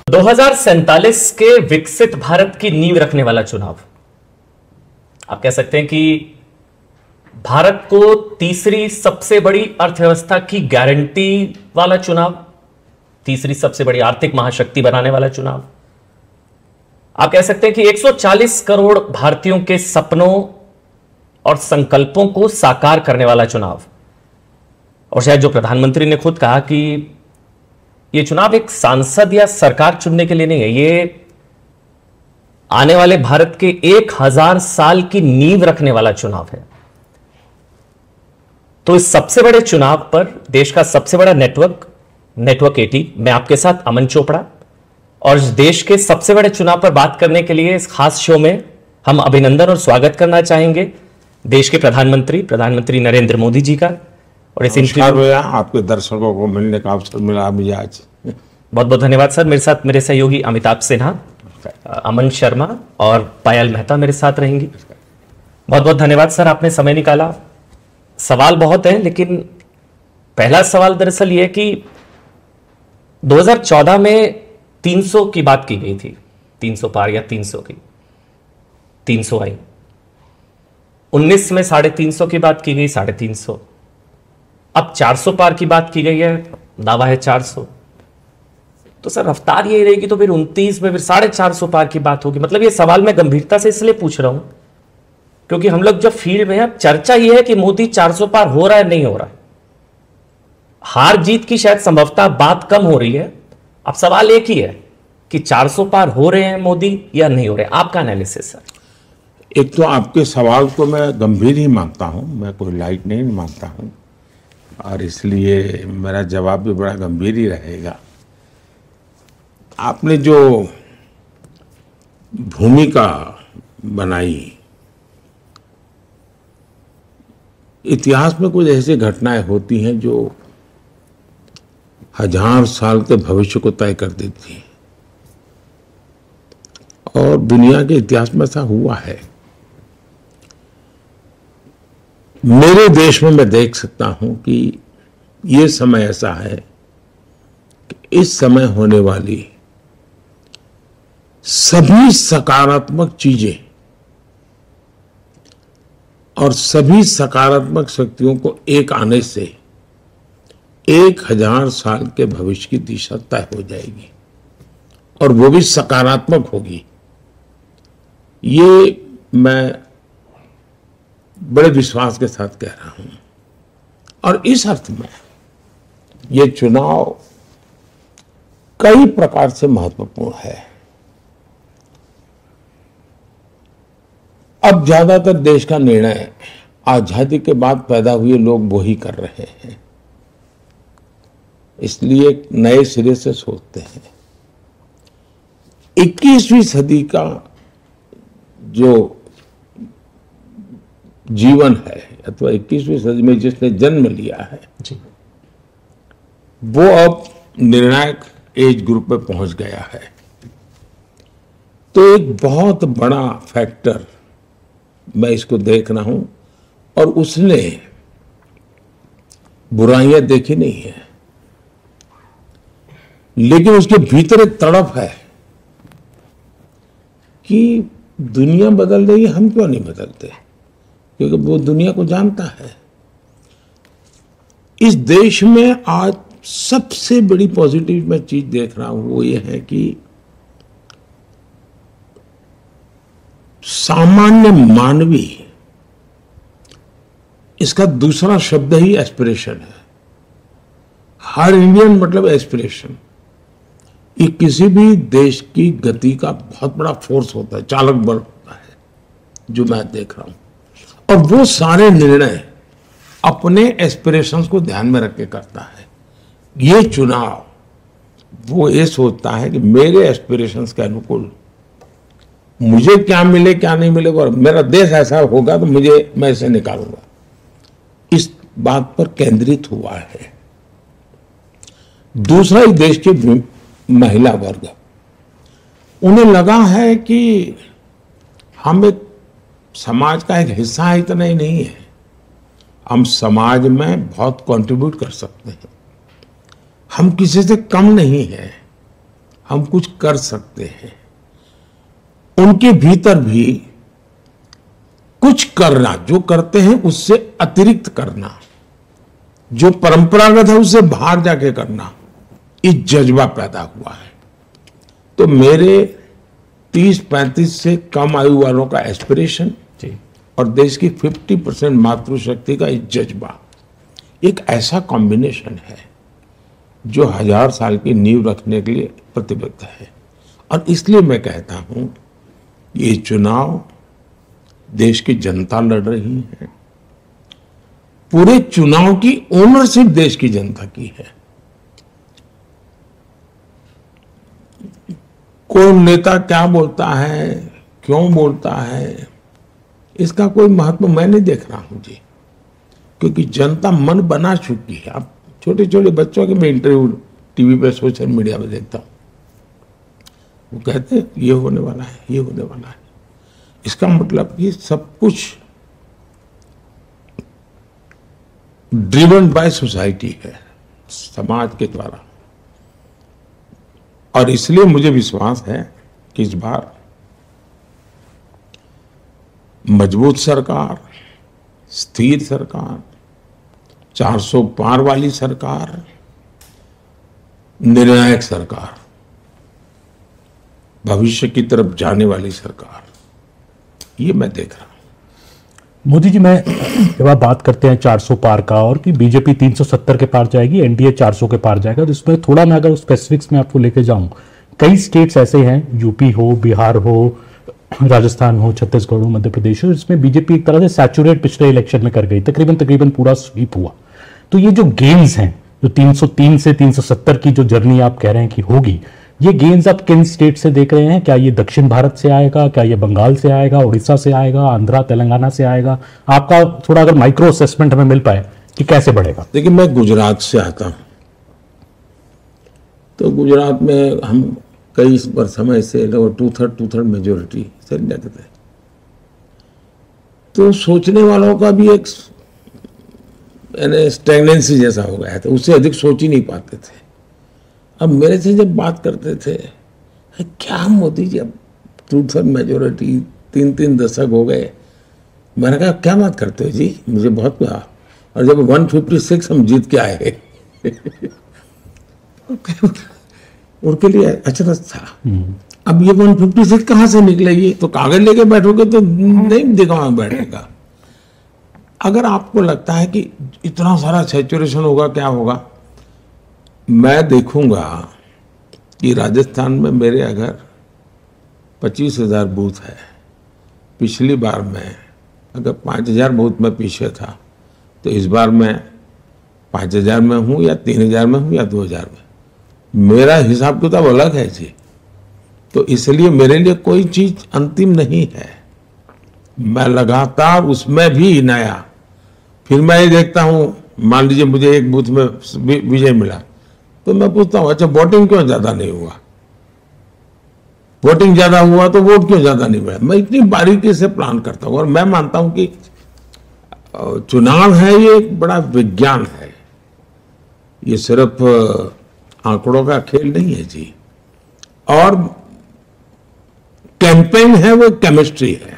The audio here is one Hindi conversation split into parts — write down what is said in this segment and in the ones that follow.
2047 के विकसित भारत की नींव रखने वाला चुनाव। आप कह सकते हैं कि भारत को तीसरी सबसे बड़ी अर्थव्यवस्था की गारंटी वाला चुनाव, तीसरी सबसे बड़ी आर्थिक महाशक्ति बनाने वाला चुनाव। आप कह सकते हैं कि 140 करोड़ भारतीयों के सपनों और संकल्पों को साकार करने वाला चुनाव। और शायद जो प्रधानमंत्री ने खुद कहा कि यह चुनाव एक सांसद या सरकार चुनने के लिए नहीं है, यह आने वाले भारत के 1000 साल की नींव रखने वाला चुनाव है। तो इस सबसे बड़े चुनाव पर देश का सबसे बड़ा नेटवर्क 18, मैं आपके साथ अमन चोपड़ा, और इस देश के सबसे बड़े चुनाव पर बात करने के लिए इस खास शो में हम अभिनंदन और स्वागत करना चाहेंगे देश के प्रधानमंत्री नरेंद्र मोदी जी का। और इस इंटरव्यू आपके दर्शकों को मिलने का अवसर मिला मुझे आज। बहुत बहुत धन्यवाद सर। मेरे साथ मेरे सहयोगी अमिताभ सिन्हा, अमन शर्मा और पायल मेहता मेरे साथ रहेंगी। बहुत बहुत धन्यवाद सर, आपने समय निकाला। सवाल बहुत है, लेकिन पहला सवाल दरअसल यह कि 2014 में 300 की बात की गई थी, 300 पार या 300 की, 300 आई। 19 में 350 की बात की गई, 350। अब 400 पार की बात की गई है, दावा है 400। तो सर रफ्तार यही रहेगी तो फिर 29 में फिर 450 पार की बात होगी। मतलब ये सवाल मैं गंभीरता से इसलिए पूछ रहा हूं क्योंकि हम लोग जब फील्ड में हैं, अब चर्चा यह है कि मोदी 400 पार हो रहा है नहीं हो रहा है। हार जीत की शायद संभवतः बात कम हो रही है। अब सवाल एक ही है कि 400 पार हो रहे हैं मोदी या नहीं हो रहे। आपका एनालिसिस सर। एक तो आपके सवाल को मैं गंभीर ही मानता हूं, मैं कोई लाइट नहीं मानता हूं, और इसलिए मेरा जवाब भी बड़ा गंभीर ही रहेगा। आपने जो भूमिका बनाई, इतिहास में कुछ ऐसी घटनाएं होती हैं जो 1000 साल के भविष्य को तय कर देती हैं, और दुनिया के इतिहास में ऐसा हुआ है। मेरे देश में मैं देख सकता हूं कि ये समय ऐसा है कि इस समय होने वाली सभी सकारात्मक चीजें और सभी सकारात्मक शक्तियों को एक आने से 1000 साल के भविष्य की दिशा तय हो जाएगी, और वो भी सकारात्मक होगी। ये मैं बड़े विश्वास के साथ कह रहा हूं। और इस अर्थ में ये चुनाव कई प्रकार से महत्वपूर्ण है। अब ज्यादातर देश का निर्णय आजादी के बाद पैदा हुए लोग वही कर रहे हैं, इसलिए नए सिरे से सोचते हैं। 21वीं सदी का जो जीवन है, अथवा 21वीं सदी में जिसने जन्म लिया है जी, वो अब निर्णायक एज ग्रुप में पहुंच गया है। तो एक बहुत बड़ा फैक्टर मैं इसको देख रहा हूं, और उसने बुराइयां देखी नहीं है, लेकिन उसके भीतर एक तड़प है कि दुनिया बदल रही है, हम क्यों नहीं बदलते, क्योंकि वो दुनिया को जानता है। इस देश में आज सबसे बड़ी पॉजिटिव मैं चीज देख रहा हूं वो ये है कि सामान्य मानवी, इसका दूसरा शब्द ही एस्पिरेशन है। हर इंडियन मतलब एस्पिरेशन। ये किसी भी देश की गति का बहुत बड़ा फोर्स होता है, चालक बल होता है, जो मैं देख रहा हूं। और वो सारे निर्णय अपने एस्पिरेशंस को ध्यान में रख के करता है। ये चुनाव वो ये सोचता है कि मेरे एस्पिरेशंस के अनुकूल मुझे क्या मिले क्या नहीं मिलेगा, और मेरा देश ऐसा होगा तो मैं इसे निकालूंगा, इस बात पर केंद्रित हुआ है। दूसरा, इस देश की महिला वर्ग, उन्हें लगा है कि हम एक समाज का एक हिस्सा है, इतना ही नहीं है, हम समाज में बहुत कंट्रीब्यूट कर सकते हैं। हम किसी से कम नहीं हैं, हम कुछ कर सकते हैं, उनके भीतर भी कुछ करना, जो करते हैं उससे अतिरिक्त करना, जो परंपरागत है उससे बाहर जाके करना, इस जज्बा पैदा हुआ है। तो मेरे 30-35 से कम आयु वालों का एस्पिरेशन और देश की 50% मातृशक्ति का इस जज्बा, एक ऐसा कॉम्बिनेशन है जो 1000 साल की नींव रखने के लिए प्रतिबद्ध है। और इसलिए मैं कहता हूं, ये चुनाव देश की जनता लड़ रही है, पूरे चुनाव की ओनरशिप देश की जनता की है। कौन नेता क्या बोलता है, क्यों बोलता है, इसका कोई महत्व मैं नहीं देख रहा हूं जी, क्योंकि जनता मन बना चुकी है। अब छोटे छोटे बच्चों के मैं इंटरव्यू टीवी पे, सोशल मीडिया पे देखता हूं, वो कहते हैं ये होने वाला है, ये होने वाला है। इसका मतलब ये सब कुछ ड्रिवन बाय सोसाइटी है, समाज के द्वारा। और इसलिए मुझे विश्वास है कि इस बार मजबूत सरकार, स्थिर सरकार, 400 पार वाली सरकार, निर्णायक सरकार, भविष्य की तरफ जाने वाली सरकार, ये मैं देख रहा हूं। मोदी जी, मैं जब आप बात करते हैं 400 पार का और कि बीजेपी 370 के पार जाएगी, एनडीए 400 के पार जाएगा, तो इसमें थोड़ा मैं अगर स्पेसिफिक्स में आपको लेके जाऊं, कई स्टेट्स ऐसे हैं, यूपी हो, बिहार हो, राजस्थान हो, छत्तीसगढ़ हो, मध्य प्रदेश हो, इसमें बीजेपी एक तरह से सैचुरेट पिछले इलेक्शन में कर गई, तकरीबन पूरा स्वीप हुआ। तो ये जो गेन्स हैं, जो 303 से 370 की जो जर्नी आप कह रहे हैं कि होगी, ये गेन्स आप किन स्टेट से देख रहे हैं? क्या ये दक्षिण भारत से आएगा, क्या ये बंगाल से आएगा, उड़ीसा से आएगा, आंध्रा तेलंगाना से आएगा? आपका थोड़ा अगर माइक्रो असेसमेंट हमें मिल पाए कि कैसे बढ़ेगा। देखिए, मैं गुजरात से आता हूं, तो गुजरात में हम कई समय से लगभग 2/3 मेजोरिटी से लेते थे। तो सोचने वालों का भी एक स्टैग्नेंसी जैसा हो गया था, उससे अधिक सोच ही नहीं पाते थे। अब मेरे से जब बात करते थे, क्या मोदी जी अब 2/3 मेजोरिटी, 3 दशक हो गए, मैंने कहा क्या बात करते हो जी, मुझे बहुत कहा। और जब 156 हम जीत के आए उनके लिए अचरज था। अब ये 156 कहाँ से निकले? ये तो कागज लेके बैठोगे तो नहीं दिखावा बैठेगा। अगर आपको लगता है कि इतना सारा सैचुरेशन होगा, क्या होगा, मैं देखूंगा कि राजस्थान में मेरे अगर 25,000 बूथ है, पिछली बार मैं अगर 5,000 बूथ में पीछे था, तो इस बार मैं 5,000 में हूं या 3,000 में हूं या 2,000 में, मेरा हिसाब किताब अलग है जी। तो इसलिए मेरे लिए कोई चीज अंतिम नहीं है, मैं लगातार उसमें भी नया। फिर मैं ये देखता हूं, मान लीजिए मुझे एक बूथ में विजय मिला, तो मैं पूछता हूं अच्छा वोटिंग क्यों ज्यादा नहीं हुआ, वोटिंग ज्यादा हुआ तो वोट क्यों ज्यादा नहीं मिला। मैं इतनी बारीकी से प्लान करता हूं, और मैं मानता हूं कि चुनाव है ये एक बड़ा विज्ञान है, ये सिर्फ आंकड़ों का खेल नहीं है जी। और कैंपेन है वो केमिस्ट्री है,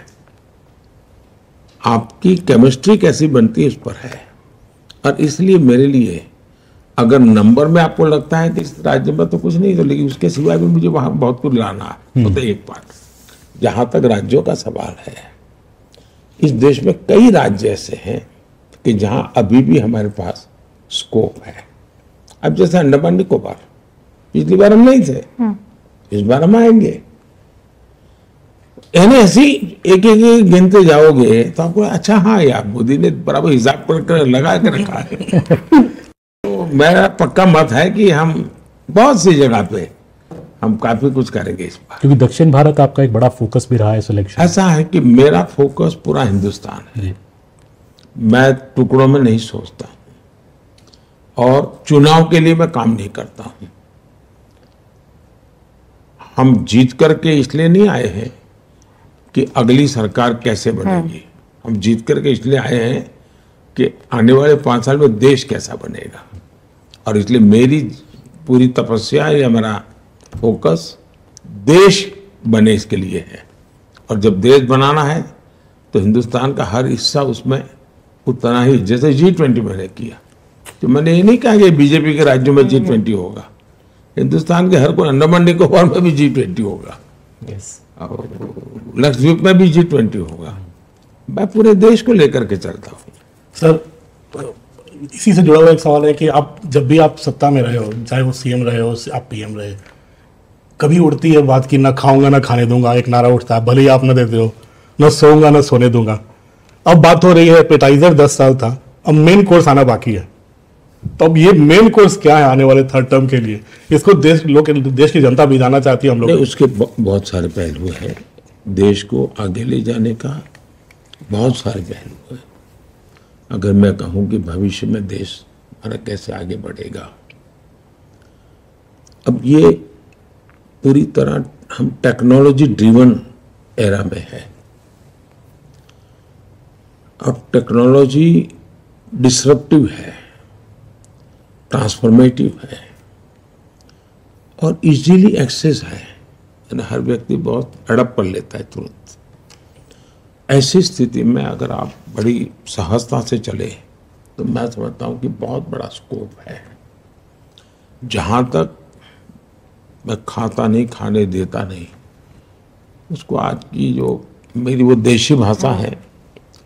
आपकी केमिस्ट्री कैसी बनती है इस पर है। और इसलिए मेरे लिए अगर नंबर में आपको लगता है कि इस राज्य में तो कुछ नहीं, तो लेकिन उसके सिवाय भी मुझे वहां बहुत कुछ लाना है। तो एक बात, जहां तक राज्यों का सवाल है, इस देश में कई राज्य ऐसे हैं कि जहां अभी भी हमारे पास स्कोप है। अब जैसे अंडमान निकोबार, पिछली बार हम नहीं थे, इस बार हम आएंगे। यानी ऐसी एक एक गिनते जाओगे तो आपको अच्छा, हाँ यार मोदी ने बराबर हिसाब कर लगा के रखा है। तो मेरा पक्का मत है कि हम बहुत सी जगह पे हम काफी कुछ करेंगे इस बार, क्योंकि दक्षिण भारत आपका एक बड़ा फोकस भी रहा है सिलेक्शन। ऐसा है कि मेरा फोकस पूरा हिंदुस्तान है, मैं टुकड़ों में नहीं सोचता, और चुनाव के लिए मैं काम नहीं करता हूं। हम जीत करके इसलिए नहीं आए हैं कि अगली सरकार कैसे बनेगी, हम जीत करके इसलिए आए हैं कि आने वाले 5 साल में देश कैसा बनेगा। और इसलिए मेरी पूरी तपस्या या मेरा फोकस देश बने इसके लिए है। और जब देश बनाना है तो हिंदुस्तान का हर हिस्सा उसमें उतना ही, जैसे G20 मैंने किया, तो मैंने ये नहीं कहा कि बीजेपी के राज्यों में G20 होगा, हिंदुस्तान के हर कोई, अंडमान निकोबार में भी G20 होगा, लक्षद्वीप में भी G20 होगा। मैं पूरे देश को लेकर के चलता हूँ। सर, इसी से जुड़ा हुआ एक सवाल है कि आप जब भी आप सत्ता में रहे हो, चाहे वो सीएम रहे हो, आप पीएम रहे, कभी उड़ती है बात कि ना खाऊंगा ना खाने दूंगा, एक नारा उठता है, भले ही आप ना देते हो, ना सोऊंगा ना सोने दूंगा। अब बात हो रही है एपेटाइजर 10 साल था, अब मेन कोर्स आना बाकी है। तो अब ये मेन कोर्स क्या है आने वाले थर्ड टर्म के लिए? इसको देश की जनता भी जानना चाहती है हम लोग। उसके बहुत सारे पहलू हैं, देश को आगे ले जाने का बहुत सारे पहलू हैं। अगर मैं कहूं कि भविष्य में देश हमारा कैसे आगे बढ़ेगा, अब ये पूरी तरह हम टेक्नोलॉजी ड्रिवन एरा में है। अब टेक्नोलॉजी डिसरप्टिव है, ट्रांसफॉर्मेटिव है और इजीली एक्सेस है, यानी हर व्यक्ति बहुत अडॉप्ट कर लेता है तुरंत। ऐसी स्थिति में अगर आप बड़ी सहजता से चले तो मैं समझता हूं कि बहुत बड़ा स्कोप है। जहां तक मैं खाता नहीं, खाने देता नहीं, उसको आज की जो मेरी वो देशी भाषा है,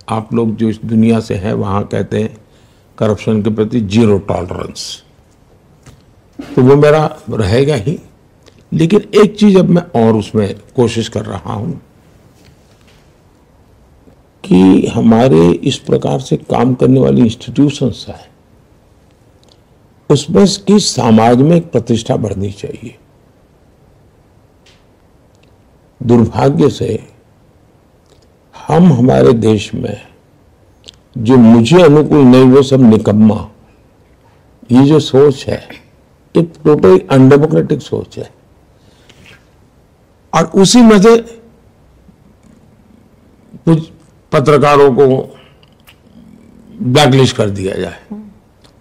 आप लोग जो इस दुनिया से हैं वहाँ कहते हैं करप्शन के प्रति जीरो टॉलरेंस, तो वो मेरा रहेगा ही। लेकिन एक चीज अब मैं और उसमें कोशिश कर रहा हूँ कि हमारे इस प्रकार से काम करने वाली इंस्टीट्यूशंस है, उसमें की समाज में एक प्रतिष्ठा बढ़नी चाहिए। दुर्भाग्य से हम हमारे देश में जो मुझे अनुकूल नहीं वो सब निकम्मा, ये जो सोच है एक टोटली अनडेमोक्रेटिक सोच है। और उसी में से कुछ पत्रकारों को ब्लैकलिस्ट कर दिया जाए,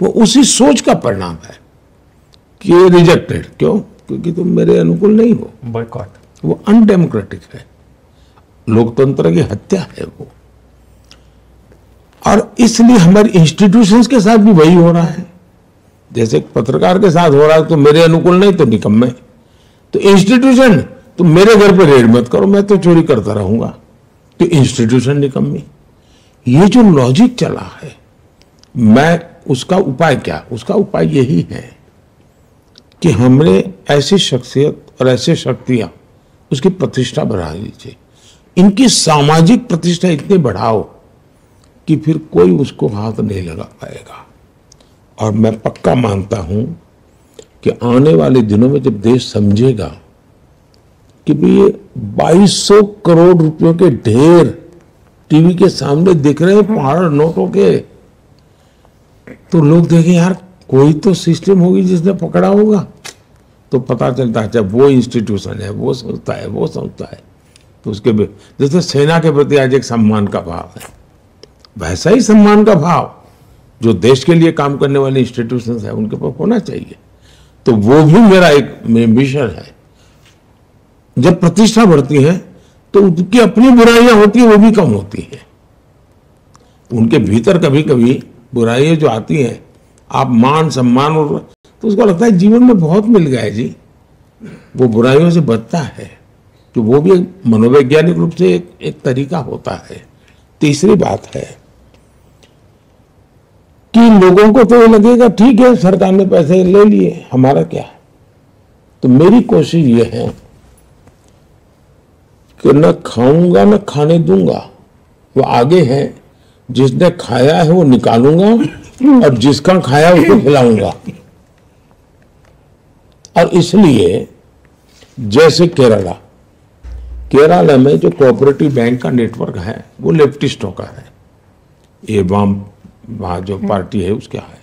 वो उसी सोच का परिणाम है कि रिजेक्टेड। क्यों? क्योंकि तुम मेरे अनुकूल नहीं हो। बॉयकॉट। वो अनडेमोक्रेटिक है, लोकतंत्र की हत्या है वो। और इसलिए हमारी इंस्टीट्यूशंस के साथ भी वही हो रहा है। जैसे पत्रकार के साथ हो रहा है, तो मेरे अनुकूल नहीं तो निकम्मे। तो इंस्टीट्यूशन, तुम मेरे घर पे रेड मत करो, मैं तो चोरी करता रहूंगा, तो इंस्टीट्यूशन निकम्मी। ये जो लॉजिक चला है, मैं उसका उपाय क्या? उसका उपाय यही है कि हमने ऐसी शख्सियत और ऐसे शक्तियां उसकी प्रतिष्ठा बढ़ा लीजिए। इनकी सामाजिक प्रतिष्ठा इतनी बढ़ाओ कि फिर कोई उसको हाथ नहीं लगा पाएगा। और मैं पक्का मानता हूं कि आने वाले दिनों में जब देश समझेगा कि भाई ये 2200 करोड़ रुपयों के ढेर टीवी के सामने दिख रहे हैं पहाड़ नोटों के, तो लोग देखें यार कोई तो सिस्टम होगी जिसने पकड़ा होगा, तो पता चलता है अच्छा वो इंस्टीट्यूशन है, वो संस्था है, वो संस्था है। तो उसके जैसे सेना के प्रति आज एक सम्मान का भाव है, वैसा ही सम्मान का भाव जो देश के लिए काम करने वाले इंस्टीट्यूशन है उनके पास होना चाहिए। तो वो भी मेरा एक मिशन है। जब प्रतिष्ठा बढ़ती है तो उनकी अपनी बुराइयां होती है वो भी कम होती है। उनके भीतर कभी कभी बुराइयां जो आती हैं, आप मान सम्मान और तो उसको लगता है जीवन में बहुत मिल गया है जी, वो बुराइयों से बचता है। तो वो भी मनोवैज्ञानिक रूप से एक तरीका होता है। तीसरी बात है कि लोगों को तो ये लगेगा ठीक है सरकार ने पैसे ले लिए, हमारा क्या है। तो मेरी कोशिश ये है कि न खाऊंगा न खाने दूंगा, वो आगे है। जिसने खाया है वो निकालूंगा और जिसका खाया उसको खिलाऊंगा। और इसलिए जैसे केरला में जो कोऑपरेटिव बैंक का नेटवर्क है वो लेफ्टिस्टों का है, ये वाम वहां जो पार्टी है उसका है।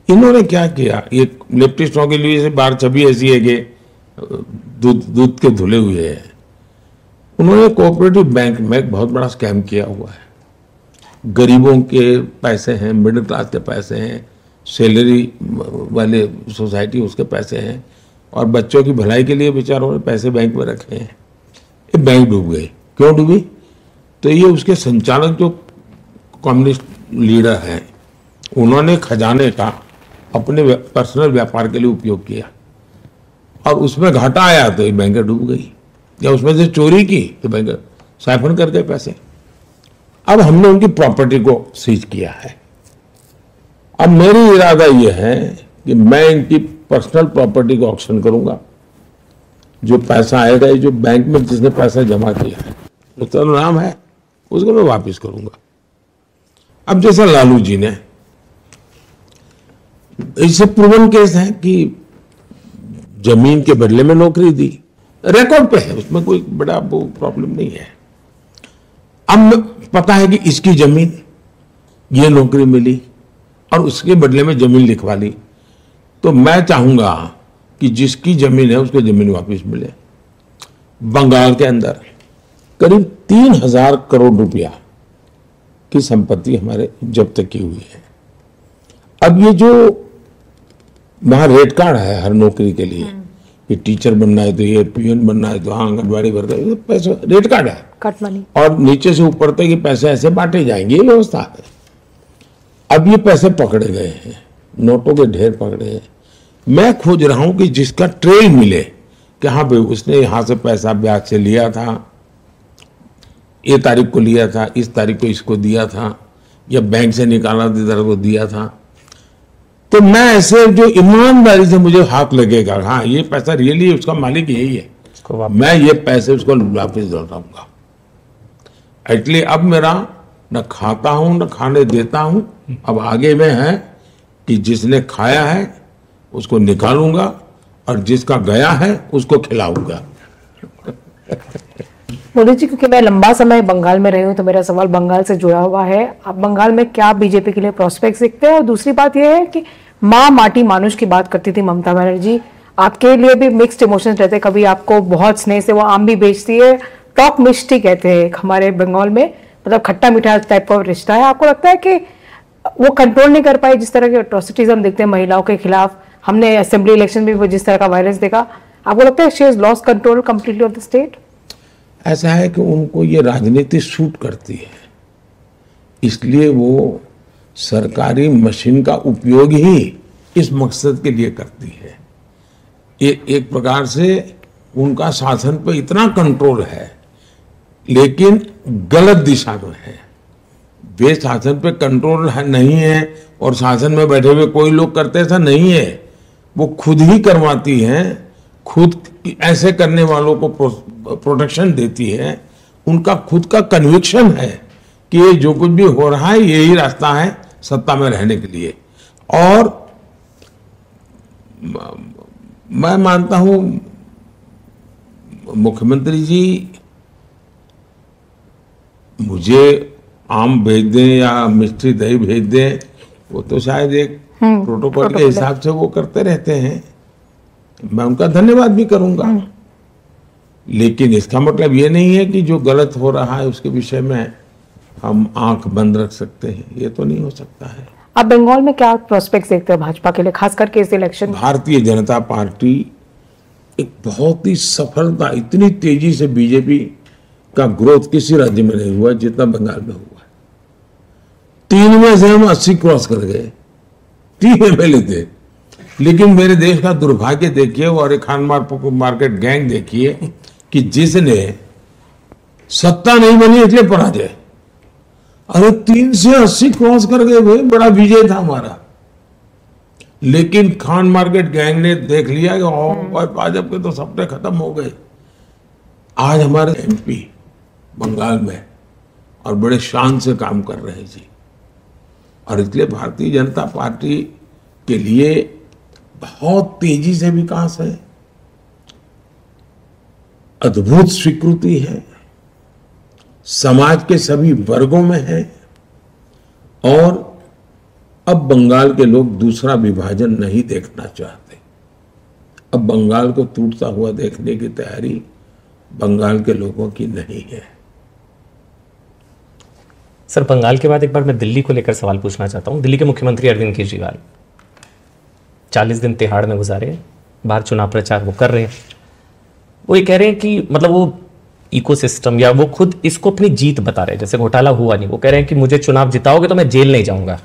इन्होंने क्या किया, ये लेफ्टिस्टों के लिए से बार छवि ऐसी है कि दूध के धुले हुए हैं। उन्होंने कोऑपरेटिव बैंक में एक बहुत बड़ा स्कैम किया हुआ है। गरीबों के पैसे हैं, मिडिल क्लास के पैसे हैं, सैलरी वाले सोसाइटी उसके पैसे हैं, और बच्चों की भलाई के लिए बेचारों ने पैसे बैंक में रखे हैं, ये बैंक डूब गए। क्यों डूबी? तो ये उसके संचालक जो कम्युनिस्ट लीडर हैं, उन्होंने खजाने का अपने पर्सनल व्यापार के लिए उपयोग किया और उसमें घाटा आया तो ये बैंक डूब गई, या उसमें से चोरी की तो बैंक साइफन कर गए पैसे। अब हमने उनकी प्रॉपर्टी को सीज किया है। अब मेरी इरादा यह है कि मैं इनकी पर्सनल प्रॉपर्टी को ऑक्शन करूंगा। जो पैसा आएगा, ये जो बैंक में जिसने पैसा जमा किया है उसका नाम है, उसको मैं वापस करूंगा। अब जैसा लालू जी ने, इससे प्रूवन केस है कि जमीन के बदले में नौकरी दी, रिकॉर्ड पे है, उसमें कोई बड़ा वो प्रॉब्लम नहीं है। अब पता है कि इसकी जमीन, ये नौकरी मिली और उसके बदले में जमीन लिखवा ली, तो मैं चाहूंगा कि जिसकी जमीन है उसको जमीन वापस मिले। बंगाल के अंदर करीब 3,000 करोड़ रुपया की संपत्ति हमारे जब्त की हुई है। अब ये जो वहां रेट कार्ड है हर नौकरी के लिए, कि टीचर बनना है तो ये, पीएन बनना है तो हाँ, आंगनबाड़ी वर्कर, पैसा रेट कार्ड है, कट मनी, और नीचे से ऊपर तक ये पैसे ऐसे बांटे जाएंगे, ये व्यवस्था है। अब ये पैसे पकड़े गए हैं, नोटों के ढेर पकड़े हैं। मैं खोज रहा हूं कि जिसका ट्रेल मिले कि हाँ भाई उसने यहां से पैसा ब्याज से लिया था, ये तारीख को लिया था, इस तारीख को इसको दिया था, या बैंक से निकाला था इधर को दिया था, तो मैं ऐसे जो ईमानदारी से मुझे हाथ लगेगा हाँ ये पैसा रियली उसका मालिक यही है, मैं ये पैसे उसको वापिस लौटाऊंगा। इसलिए अब मेरा न खाता हूं न खाने देता हूं, अब आगे में है कि जिसने खाया है उसको निकालूंगा और जिसका गया है उसको खिलाऊंगा। मोदी जी, क्योंकि मैं लंबा समय बंगाल में रही हूँ तो मेरा सवाल बंगाल से जुड़ा हुआ है। अब बंगाल में क्या बीजेपी के लिए प्रोस्पेक्ट्स दिखते हैं? और दूसरी बात यह है कि माँ माटी मानुष की बात करती थी ममता बनर्जी, आपके लिए भी मिक्स्ड इमोशंस रहते हैं, कभी आपको बहुत स्नेह से वो आम भी बेचती है, टॉक मिष्टी कहते हैं हमारे बंगाल में, मतलब खट्टा मीठा टाइप का रिश्ता है। आपको लगता है कि वो कंट्रोल नहीं कर पाई जिस तरह के अट्रॉसिटीज हम देखते हैं महिलाओं के खिलाफ? हमने असेंबली इलेक्शन में जिस तरह का वायलेंस देखा, आपको लगता है she has lost control completely off the state? ऐसा है कि उनको ये राजनीति सूट करती है, इसलिए वो सरकारी मशीन का उपयोग ही इस मकसद के लिए करती है। ये एक प्रकार से उनका शासन पे इतना कंट्रोल है, लेकिन गलत दिशा में है। वे शासन पे कंट्रोल नहीं है और शासन में बैठे हुए कोई लोग करते ऐसा नहीं है, वो खुद ही करवाती हैं, खुद ऐसे करने वालों को प्रोटेक्शन देती है। उनका खुद का कन्विक्शन है कि ये जो कुछ भी हो रहा है यही रास्ता है सत्ता में रहने के लिए। और मैं मानता हूं मुख्यमंत्री जी मुझे आम भेज दें या मिष्टी दही भेज दें, वो तो शायद एक प्रोटोकॉल के हिसाब से वो करते रहते हैं, मैं उनका धन्यवाद भी करूंगा। लेकिन इसका मतलब ये नहीं है कि जो गलत हो रहा है उसके विषय में हम आंख बंद रख सकते हैं, ये तो नहीं हो सकता है। अब बंगाल में क्या प्रोस्पेक्ट्स देखते हैं भाजपा के लिए, खास करके इस इलेक्शन? भारतीय जनता पार्टी एक बहुत ही सफलता, इतनी तेजी से बीजेपी का ग्रोथ किसी राज्य में नहीं हुआ जितना बंगाल में हुआ। 3 में से हम 80 क्रॉस कर गए, 3 MLA थे। लेकिन मेरे देश का दुर्भाग्य देखिए और एक खान मार्केट गैंग देखिए कि जिसने सत्ता नहीं बनी इसलिए पराजय, अरे 3 से 80 क्रॉस कर गए भाई, बड़ा विजय था हमारा। लेकिन खान मार्केट गैंग ने देख लिया कि भाजपा के तो सपने खत्म हो गए। आज हमारे MP बंगाल में और बड़े शान से काम कर रहे हैं जी। और इसलिए भारतीय जनता पार्टी के लिए बहुत तेजी से विकास है, अद्भुत स्वीकृति है, समाज के सभी वर्गों में है। और अब बंगाल के लोग दूसरा विभाजन नहीं देखना चाहते। अब बंगाल को टूटता हुआ देखने की तैयारी बंगाल के लोगों की नहीं है। सर, बंगाल के बाद एक बार मैं दिल्ली को लेकर सवाल पूछना चाहता हूं। दिल्ली के मुख्यमंत्री अरविंद केजरीवाल 40 दिन तिहाड़ में गुजारे, बाहर चुनाव प्रचार वो कर रहे हैं, वो ये कह रहे हैं कि मतलब वो इकोसिस्टम या वो खुद इसको अपनी जीत बता रहे हैं, जैसे घोटाला हुआ नहीं, वो कह रहे हैं कि मुझे चुनाव जिताओगे तो मैं जेल नहीं जाऊंगा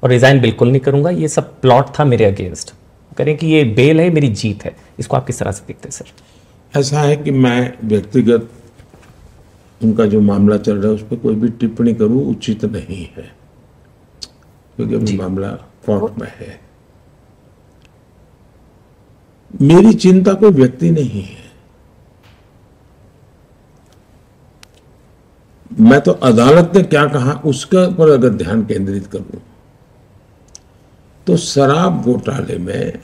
और रिजाइन बिल्कुल नहीं करूंगा, ये सब प्लॉट था मेरे अगेंस्ट। कह रहे हैं कि ये बेल है, मेरी जीत है। इसको आप किस तरह से देखते हैं सर? ऐसा है कि मैं व्यक्तिगत उनका जो मामला चल रहा है उस पर कोई भी टिप्पणी करूं उचित नहीं है, क्योंकि अभी मामला कोर्ट में है। मेरी चिंता कोई व्यक्ति नहीं है, मैं तो अदालत ने क्या कहा उसके पर अगर ध्यान केंद्रित करूं तो शराब घोटाले में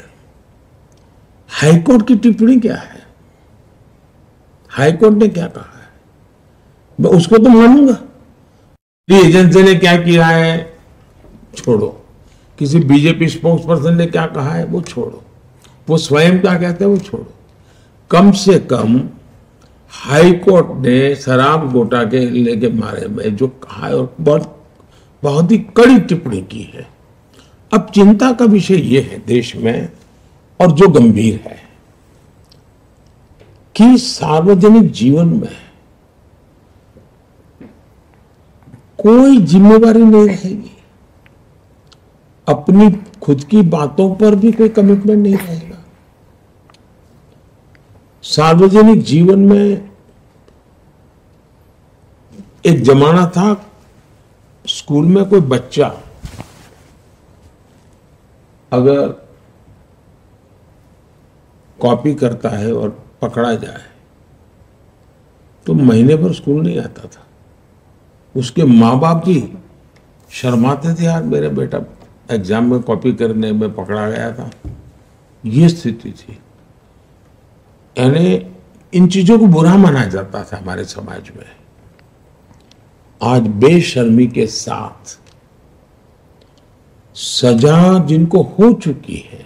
हाईकोर्ट की टिप्पणी क्या है, हाईकोर्ट ने क्या कहा है, मैं उसको तो मानूंगा। एजेंसी ने क्या किया है छोड़ो, किसी बीजेपी स्पोक्स पर्सन ने क्या कहा है वो छोड़ो, वो स्वयं क्या कहते हैं वो छोड़ो। कम से कम हाई कोर्ट ने शराब घोटाले के बारे में जो कहा है और बहुत ही कड़ी टिप्पणी की है। अब चिंता का विषय ये है देश में और जो गंभीर है कि सार्वजनिक जीवन में कोई जिम्मेवारी नहीं रहेगी, अपनी खुद की बातों पर भी कोई कमिटमेंट नहीं रहेगा। सार्वजनिक जीवन में एक जमाना था, स्कूल में कोई बच्चा अगर कॉपी करता है और पकड़ा जाए तो महीने भर स्कूल नहीं आता था। उसके माँ बाप भी शर्माते थे, यार मेरा बेटा एग्जाम में कॉपी करने में पकड़ा गया था। ये स्थिति थी, यानी इन चीजों को बुरा माना जाता था हमारे समाज में। आज बेशर्मी के साथ सजा जिनको हो चुकी है,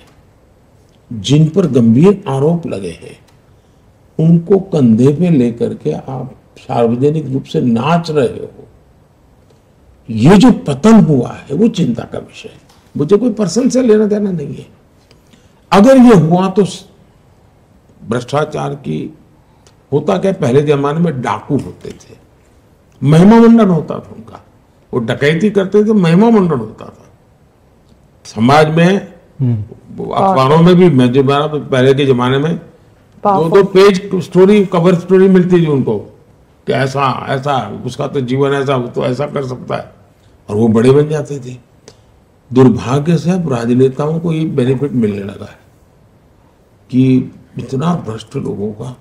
जिन पर गंभीर आरोप लगे हैं, उनको कंधे पे लेकर के आप सार्वजनिक रूप से नाच रहे हो, ये जो पतन हुआ है वो चिंता का विषय है। मुझे कोई पर्सन से लेना देना नहीं है। अगर ये हुआ तो भ्रष्टाचार की होता क्या, पहले जमाने में डाकू होते थे, महिमा मंडन होता था उनका, वो डकैती करते थे, महिमा मंडन होता था समाज में। अखबारों में भी मैं जो पहले के जमाने में दो पेज स्टोरी, कवर स्टोरी मिलती थी उनको कि ऐसा ऐसा उसका तो जीवन ऐसा, वो तो ऐसा कर सकता है, और वो बड़े बन जाते थे। दुर्भाग्य से अब राजनेताओं को ये बेनिफिट मिलने लगा है कि इतना भ्रष्ट लोगों का।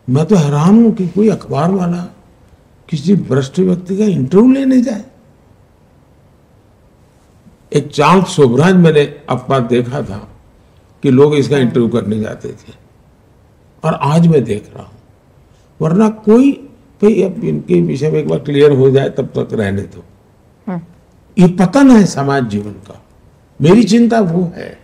मैं तो हैरान हूं कि कोई अखबार वाला किसी भ्रष्ट व्यक्ति का इंटरव्यू लेने जाए। एक चार्ल्स शोभराज मैंने अपना देखा था कि लोग इसका इंटरव्यू करने जाते थे, और आज मैं देख रहा हूं, वरना कोई भाई अब इनके विषय में एक बार क्लियर हो जाए तब तक रहने दो। ये पतन है समाज जीवन का, मेरी चिंता वो है।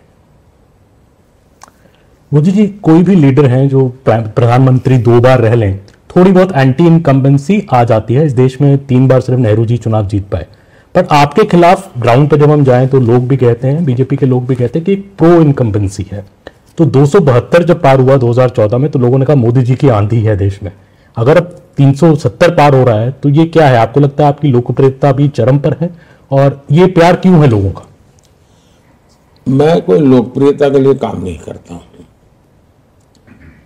मोदी जी, कोई भी लीडर हैं जो प्रधानमंत्री 2 बार रह लें, थोड़ी बहुत एंटी इनकम्बेंसी आ जाती है। इस देश में 3 बार सिर्फ नेहरू जी चुनाव जीत पाए, पर आपके खिलाफ ग्राउंड पर जब हम जाएं तो लोग भी कहते हैं, बीजेपी के लोग भी कहते हैं कि एक प्रो इनकम्बेंसी है। तो 272 जब पार हुआ 2014 में, तो लोगों ने कहा मोदी जी की आंधी है देश में। अगर अब 370 पार हो रहा है तो ये क्या है? आपको लगता है आपकी लोकप्रियता भी चरम पर है, और ये प्यार क्यों है लोगों का? मैं कोई लोकप्रियता के लिए काम नहीं करता हूं,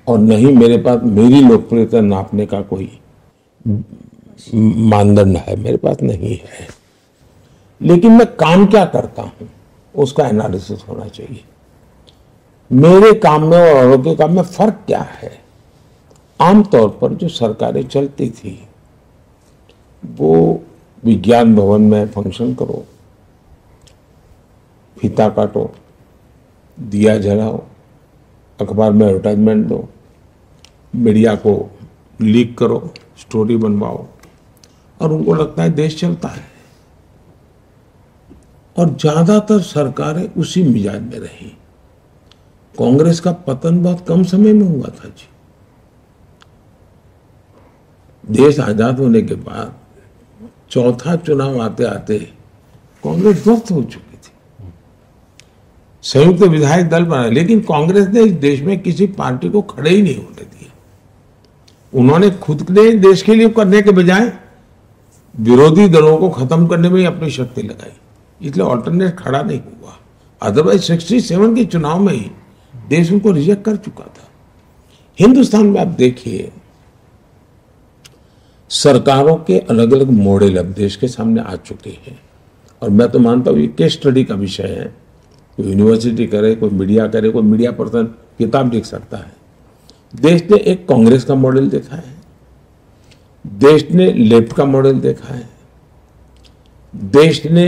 और नहीं मेरे पास मेरी लोकप्रियता नापने का कोई मानदंड है, मेरे पास नहीं है। लेकिन मैं काम क्या करता हूं उसका एनालिसिस होना चाहिए। मेरे काम में और औरों के काम में फर्क क्या है? आमतौर पर जो सरकारें चलती थी वो विज्ञान भवन में फंक्शन करो, फीता काटो, दिया जलाओ, अखबार में एडवर्टाइजमेंट दो, मीडिया को लीक करो, स्टोरी बनवाओ, और उनको लगता है देश चलता है। और ज्यादातर सरकारें उसी मिजाज में रही। कांग्रेस का पतन बहुत कम समय में हुआ था जी। देश आजाद होने के बाद चौथा चुनाव आते आते कांग्रेस ध्वस्त हो चुकी थी। संयुक्त विधायक दल बना, लेकिन कांग्रेस ने इस देश में किसी पार्टी को खड़े ही नहीं होने दिया। उन्होंने खुद ने देश के लिए करने के बजाय विरोधी दलों को खत्म करने में ही अपनी शक्ति लगाई, इसलिए ऑल्टरनेट खड़ा नहीं हुआ। अदरवाइज 67 के चुनाव में ही देश उनको रिजेक्ट कर चुका था। हिंदुस्तान में आप देखिए, सरकारों के अलग अलग मॉडल अब देश के सामने आ चुके हैं, और मैं तो मानता हूं ये केस स्टडी का विषय है। कोई यूनिवर्सिटी करे, कोई मीडिया करे, कोई मीडिया पर्सन किताब लिख सकता है। देश ने एक कांग्रेस का मॉडल देखा है, देश ने लेफ्ट का मॉडल देखा है, देश ने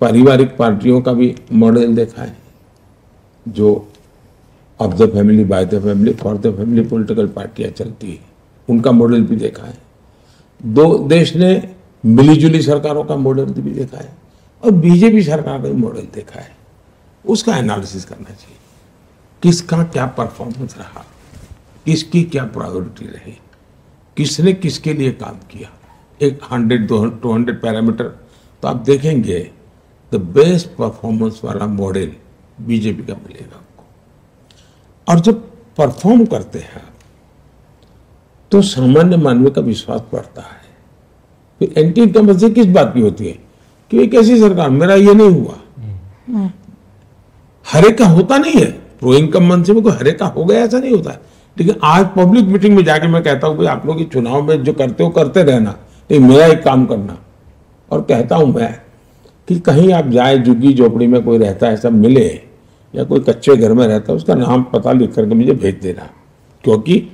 पारिवारिक पार्टियों का भी मॉडल देखा है, जो of the family, by the family, for the family political पार्टियां चलती है, उनका मॉडल भी देखा है। देश ने मिलीजुली सरकारों का मॉडल भी देखा है, और बीजेपी सरकार का भी मॉडल देखा है। उसका एनालिसिस करना चाहिए, किसका क्या परफॉर्मेंस रहा, किसकी क्या प्रायोरिटी रही, किसने किसके लिए काम किया। एक 100-200 पैरामीटर तो आप देखेंगे, द बेस्ट परफॉर्मेंस वाला मॉडल बीजेपी का मिलेगा आपको। और जब परफॉर्म करते हैं आप, तो सामान्य मानव का विश्वास बढ़ता है। फिर एंटी इनकम्बेंसी किस बात की होती है कि एक ऐसी सरकार, मेरा ये नहीं हुआ, हर एक का होता नहीं है। प्रो इनकम्बेंसी में कोई हर एक का हो गया ऐसा नहीं होता है। लेकिन आज पब्लिक मीटिंग में जाके मैं कहता हूं भाई आप लोग चुनाव में जो करते हो करते रहना, लेकिन मेरा एक काम करना। और कहता हूं मैं कि कहीं आप जाए, झुग्गी झोपड़ी में कोई रहता है, सब मिले, या कोई कच्चे घर में रहता है, उसका नाम पता लिख करके मुझे भेज देना, क्योंकि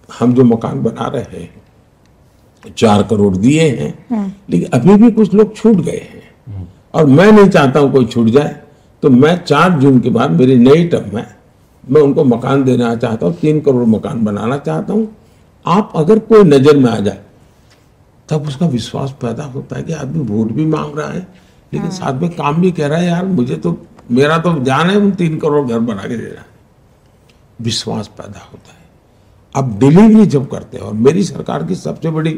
हम जो मकान बना रहे हैं 4 करोड़ दिए हैं, लेकिन अभी भी कुछ लोग छूट गए हैं, और मैं नहीं चाहता हूं कोई छूट जाए। तो मैं 4 जून के बाद मेरी नई टर्म में मैं उनको मकान देना चाहता हूं, 3 करोड़ मकान बनाना चाहता हूं। आप अगर कोई नजर में आ जाए, तब उसका विश्वास पैदा होता है कि आदमी वोट भी मांग रहा है, लेकिन साथ में काम भी कह रहा है, यार मुझे तो, मेरा तो जान है, 3 करोड़ घर बना के दे रहा है। विश्वास पैदा होता है। अब डिलीवरी जब करते हैं, और मेरी सरकार की सबसे बड़ी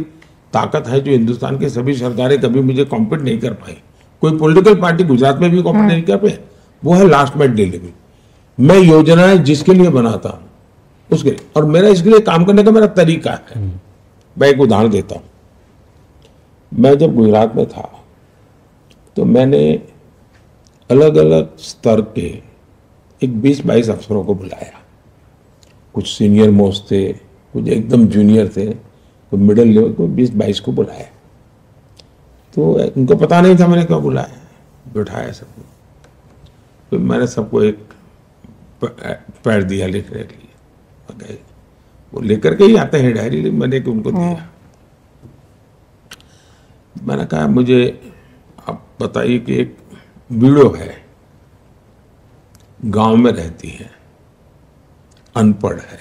ताकत है, जो हिंदुस्तान की सभी सरकारें कभी मुझे कॉम्पीट नहीं कर पाई, कोई पॉलिटिकल पार्टी गुजरात में भी कॉम्पीट नहीं कर पाई, वो है लास्ट माइल डिलीवरी। मैं योजनाएं जिसके लिए बनाता हूं उसके लिए, और मेरा इसके लिए काम करने का मेरा तरीका है। मैं एक उदाहरण देता हूं। मैं जब गुजरात में था तो मैंने अलग अलग स्तर के एक 20-22 अफसरों को बुलाया। कुछ सीनियर मोस्ट थे, कुछ एकदम जूनियर थे, कोई मिडिल लेवल को 20-22 को बुलाया। तो उनको पता नहीं था मैंने क्यों बुलाया, बिठाया सबको। तो मैंने सबको एक पैड दिया लिखने के लिए, वो लेकर के ही आते हैं डायरी, मैंने कि उनको दिया। मैंने कहा मुझे आप बताइए कि एक वीडियो है, गांव में रहती है, अनपढ़ है,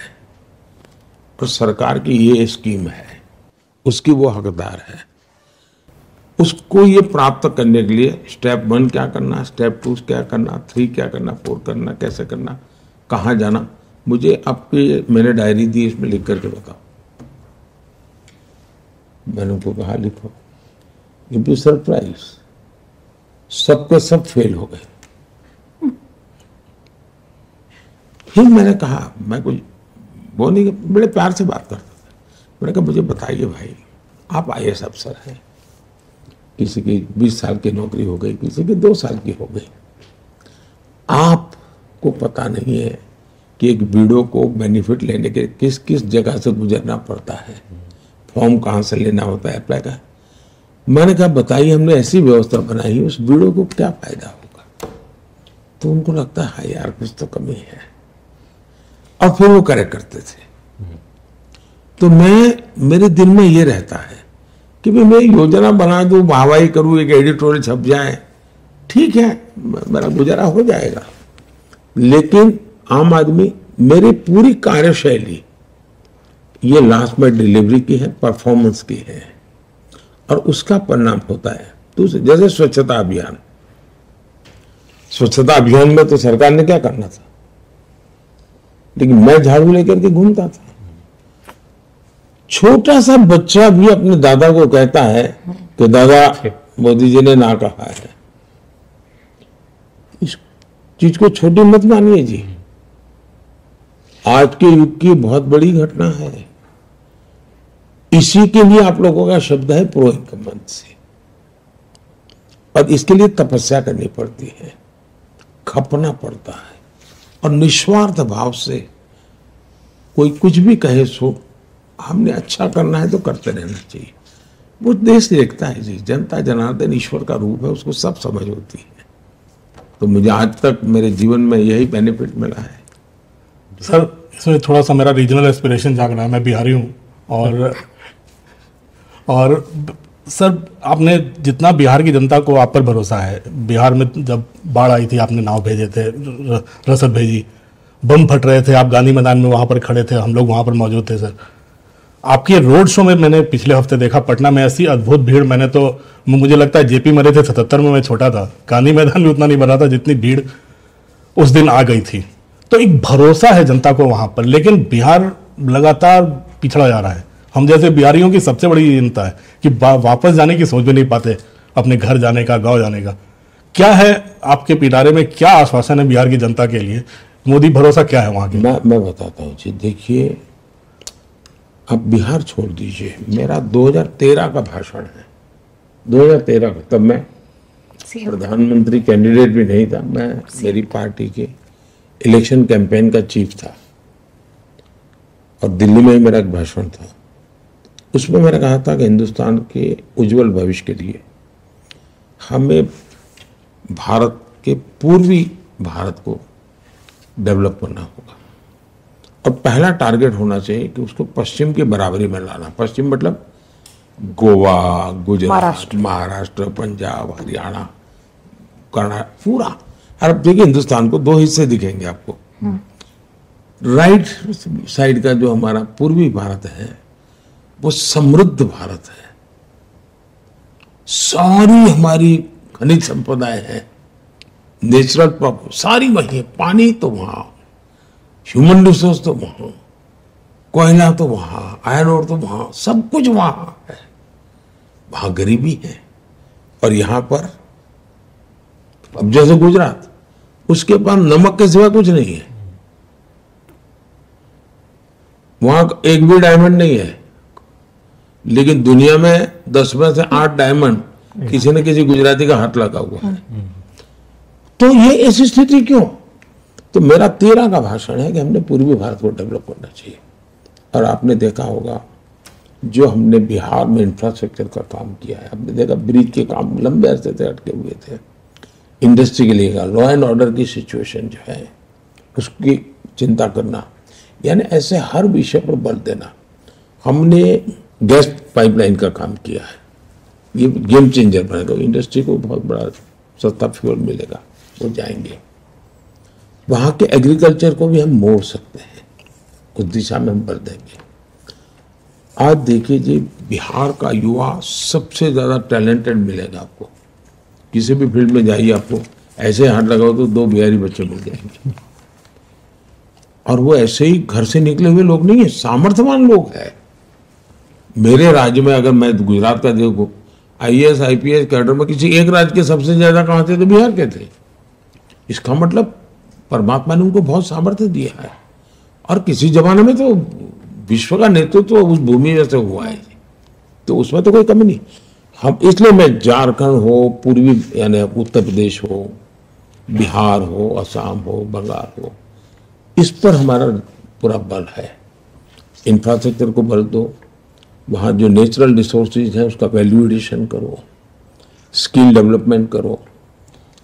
और सरकार की ये स्कीम है, उसकी वो हकदार है। उसको ये प्राप्त करने के लिए स्टेप 1 क्या करना, स्टेप 2 क्या करना, 3 क्या करना, 4 करना, कैसे करना, कहाँ जाना, मुझे आपकी मैंने डायरी दी, इसमें लिख करके बताओ। मैंने उनको कहा लिखो। यू बी सरप्राइज, सबके सब फेल हो गए। फिर मैंने कहा, मैं कुछ वो नहीं, बड़े प्यार से बात करता था। मैंने कहा मुझे बताइए भाई, आप IAS अफसर हैं, किसी की 20 साल की नौकरी हो गई, किसी की 2 साल की हो गई, आपको पता नहीं है कि एक वीडियो को बेनिफिट लेने के किस किस जगह से गुजरना पड़ता है, फॉर्म कहाँ से लेना होता है, अप्लाई का। मैंने कहा बताइए, हमने ऐसी व्यवस्था बनाई, उस वीडियो को क्या फायदा होगा। तो उनको लगता है हाँ यार कुछ तो कमी है, और फिर वो करेक्ट करते थे। तो मेरे दिल में ये रहता है कि भाई मैं योजना बना दूं, वाहवाही करूं, एक एडिटोरियल छप जाए, ठीक है, मेरा गुजारा हो जाएगा। लेकिन आम आदमी, मेरी पूरी कार्यशैली ये लास्ट में डिलीवरी की है, परफॉर्मेंस की है, और उसका परिणाम होता है। दूसरे जैसे स्वच्छता अभियान, स्वच्छता अभियान में तो सरकार ने क्या करना था, लेकिन मैं झाड़ू लेकर के घूमता था। छोटा सा बच्चा भी अपने दादा को कहता है कि दादा मोदी जी ने ना कहा है। चीज को छोटी मत मानिए जी। आज के युग की बहुत बड़ी घटना है। इसी के लिए आप लोगों का शब्द है प्रो इनकम्बेंसी, और इसके लिए तपस्या करनी पड़ती है, खपना पड़ता है, और निस्वार्थ भाव से कोई कुछ भी कहे सो हमने अच्छा करना है तो करते रहना चाहिए। वो देश देखता है जी, जनता जनार्दन ईश्वर का रूप है, उसको सब समझ होती है। तो मुझे आज तक मेरे जीवन में यही बेनिफिट मिला है। सर इसमें थोड़ा सा मेरा रीजनल एस्पिरेशन जाग रहा है। मैं बिहारी हूँ और सर आपने जितना बिहार की जनता को आप पर भरोसा है, बिहार में जब बाढ़ आई थी आपने नाव भेजे थे, रसद भेजी, बम फट रहे थे, आप गांधी मैदान में वहाँ पर खड़े थे, हम लोग वहाँ पर मौजूद थे। सर आपके रोड शो में मैंने पिछले हफ्ते देखा पटना में, ऐसी अद्भुत भीड़, मैंने तो मुझे लगता है जेपी मरे थे 77 में, मैं छोटा था, गांधी मैदान भी उतना नहीं भरा था जितनी भीड़ उस दिन आ गई थी। तो एक भरोसा है जनता को वहां पर, लेकिन बिहार लगातार पिछड़ा जा रहा है। हम जैसे बिहारियों की सबसे बड़ी चिंता है कि वापस जाने की सोच भी नहीं पाते, अपने घर जाने का, गांव जाने का। क्या है आपके पिटारे में, क्या आश्वासन है बिहार की जनता के लिए? मोदी भरोसा क्या है वहां की? मैं बताता हूँ जी। देखिए, अब बिहार छोड़ दीजिए, मेरा 2013 का भाषण है, 2013 का। तब मैं प्रधानमंत्री कैंडिडेट भी नहीं था, मैं मेरी पार्टी के इलेक्शन कैंपेन का चीफ था, और दिल्ली में ही मेरा एक भाषण था। उसमें मैंने कहा था कि हिंदुस्तान के उज्जवल भविष्य के लिए हमें भारत के पूर्वी भारत को डेवलप करना होगा, और पहला टारगेट होना चाहिए कि उसको पश्चिम के बराबरी में लाना। पश्चिम मतलब गोवा, गुजरात, महाराष्ट्र, पंजाब, हरियाणा, कर्नाटक, पूरा। और अब देखिए, हिंदुस्तान को दो हिस्से दिखेंगे आपको। राइट साइड का जो हमारा पूर्वी भारत है वो समृद्ध भारत है, सारी हमारी खनिज संपदाएं हैं, नेचुरल प्रॉपर्टी सारी वही है, पानी तो वहां, ह्यूमन रिसोर्स तो वहां, कोयला तो वहां, आयरन ओर तो वहां, सब कुछ वहां है। वहां गरीबी है, और यहां पर अब जैसे गुजरात, उसके पास नमक के सिवा कुछ नहीं है, वहां एक भी डायमंड नहीं है, लेकिन दुनिया में 10 में से 8 डायमंड किसी न किसी गुजराती का हाथ लगा हुआ है। तो ये ऐसी स्थिति क्यों? तो मेरा 13 का भाषण है कि हमने पूर्वी भारत को डेवलप करना चाहिए। और आपने देखा होगा जो हमने बिहार में इंफ्रास्ट्रक्चर का काम किया है, आपने देखा ब्रिज के काम लंबे अरसे से अटके हुए थे, इंडस्ट्री के लिए लॉ एंड ऑर्डर की सिचुएशन जो है उसकी चिंता करना, यानी ऐसे हर विषय पर बल देना। हमने गैस पाइपलाइन का काम किया है, ये गेम चेंजर बनेगा, इंडस्ट्री को बहुत बड़ा सस्ता फ्यूल मिलेगा, वो जाएंगे। वहाँ के एग्रीकल्चर को भी हम मोड़ सकते हैं, उस दिशा में हम बढ़ देंगे। आज देखिए जी, बिहार का युवा सबसे ज़्यादा टैलेंटेड मिलेगा आपको, किसी भी फील्ड में जाइए, आपको ऐसे हाथ लगाओ तो 2 बिहारी बच्चे मिल जाएंगे। और वो ऐसे ही घर से निकले हुए लोग नहीं है, सामर्थ्यवान लोग हैं। मेरे राज्य में अगर मैं गुजरात का देखो, IAS IPS कैडर में किसी एक राज्य के सबसे ज्यादा कहाँ थे तो बिहार के थे। इसका मतलब परमात्मा ने उनको बहुत सामर्थ्य दिया है, और किसी जमाने में तो विश्व का नेतृत्व उस भूमि में से हुआ है, तो उसमें तो कोई कमी नहीं। हम इसलिए मैं झारखंड हो, पूर्वी यानी उत्तर प्रदेश हो, बिहार हो, असम हो, बंगाल हो, इस पर हमारा पूरा बल है। इंफ्रास्ट्रक्चर को बल दो, वहाँ जो नेचुरल रिसोर्सेज हैं उसका वैल्यू एडिशन करो, स्किल डेवलपमेंट करो,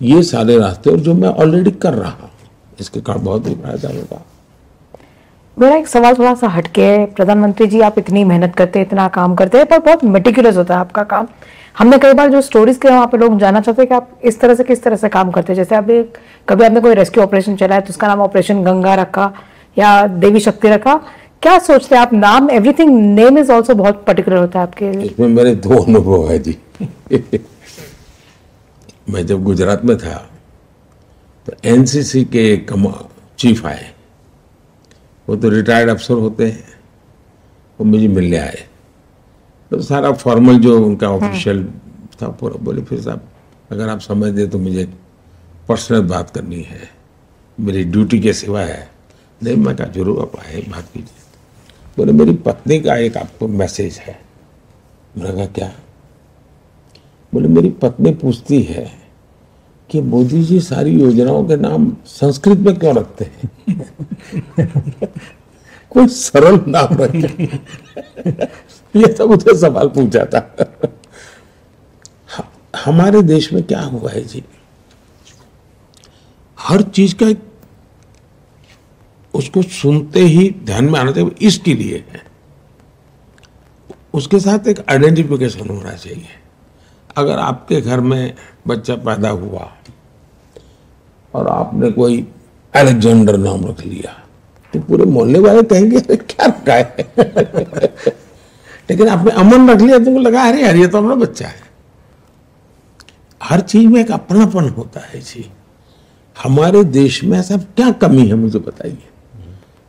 ये सारे रास्ते, और जो मैं ऑलरेडी कर रहा हूँ, इसके कारण बहुत ही फायदा होगा। मेरा एक सवाल थोड़ा सा हटके है। प्रधानमंत्री जी, आप इतनी मेहनत करते हैं, इतना काम करते हैं, पर बहुत मेटिकुलस होता है आपका काम। हमने कई बार जो स्टोरीज के वहाँ पे लोग जानना चाहते हैं कि आप इस तरह से किस तरह से काम करते हैं। जैसे अभी कभी आपने कोई रेस्क्यू ऑपरेशन चला है तो उसका नाम ऑपरेशन गंगा रखा या देवी शक्ति रखा, क्या सोचते हैं आप? नाम, एवरीथिंग, नेम इज ऑल्सो बहुत पर्टिकुलर होता है आपके लिए। इसमें मेरे 2 अनुभव है जी। मैं जब गुजरात में था तो NCC के चीफ आए, वो तो रिटायर्ड अफसर होते हैं, वो मुझे मिलने आए, तो सारा फॉर्मल जो उनका ऑफिशियल था पूरा, बोले फिर साहब अगर आप समय दे तो मुझे पर्सनल बात करनी है। मेरी ड्यूटी के सिवा है। नहीं, मैं कहा जरूर आप आए, बात कीजिए। बोले मेरी पत्नी का एक आपको मैसेज है। मैंने कहा क्या? बोले मेरी पत्नी पूछती है कि मोदी जी सारी योजनाओं के नाम संस्कृत में क्यों रखते हैं? कोई सरल नाम रखे। ये सब मुझे सवाल पूछा था। हमारे देश में क्या हुआ है जी, हर चीज का एक उसको सुनते ही ध्यान में आना चाहिए, इसके लिए है। उसके साथ एक आइडेंटिफिकेशन होना चाहिए। अगर आपके घर में बच्चा पैदा हुआ और आपने कोई अलेक्जेंडर नाम रख लिया तो पूरे मोहल्ले वाले कहेंगे अरे क्या रखा है। लेकिन आपने अमन रख लिया तुमको लगा अरे यार ये तो अपना बच्चा है। हर चीज में एक अपनापन होता है जी। हमारे देश में ऐसा क्या कमी है मुझे बताइए।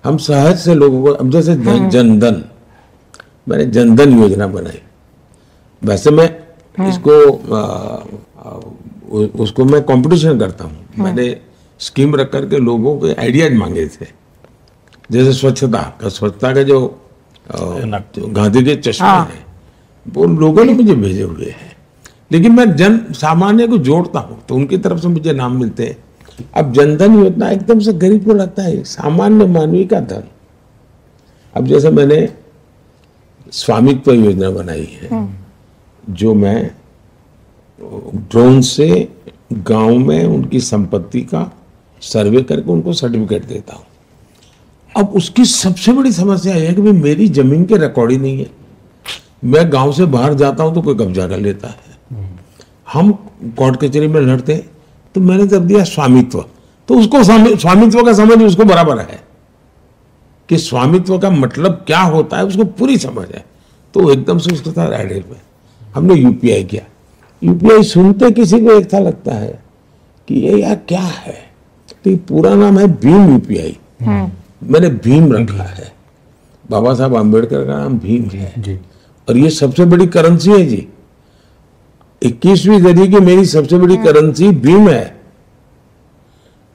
हम सहज से लोगों को, अब जैसे जनधन, मैंने जनधन योजना बनाई। वैसे मैं इसको उसको मैं कंपटीशन करता हूँ। मैंने स्कीम रख करके लोगों के आइडियाज मांगे थे। जैसे स्वच्छता का जो गांधी के चश्मे हैं वो लोगों ने मुझे भेजे हुए हैं। लेकिन मैं जन सामान्य को जोड़ता हूँ तो उनकी तरफ से मुझे नाम मिलते हैं। अब जनधन योजना एकदम से गरीब को लगता है सामान्य मानवी का धन। अब जैसे मैंने स्वामित्व योजना बनाई है, जो मैं ड्रोन से गांव में उनकी संपत्ति का सर्वे करके उनको सर्टिफिकेट देता हूं। अब उसकी सबसे बड़ी समस्या यह है कि मेरी जमीन के रिकॉर्ड ही नहीं है। मैं गांव से बाहर जाता हूं तो कोई कब्जा कर लेता है। हम कोर्ट कचहरी में लड़ते हैं तो मैंने जब दिया स्वामित्व, तो उसको स्वामित्व का समझ उसको बराबर है कि स्वामित्व का मतलब क्या होता है, उसको पूरी समझ है। तो एकदम से उसके साथ एडेड में हमने यूपीआई किया। यूपीआई सुनते किसी को एक था लगता है कि ये यार क्या है, तो ये पूरा नाम है भीम यूपीआई। मैंने भीम रखा है, बाबा साहब आम्बेडकर का नाम भीम है जी। और ये सबसे बड़ी करेंसी है जी। 21वीं सदी की मेरी सबसे बड़ी करेंसी भीम है।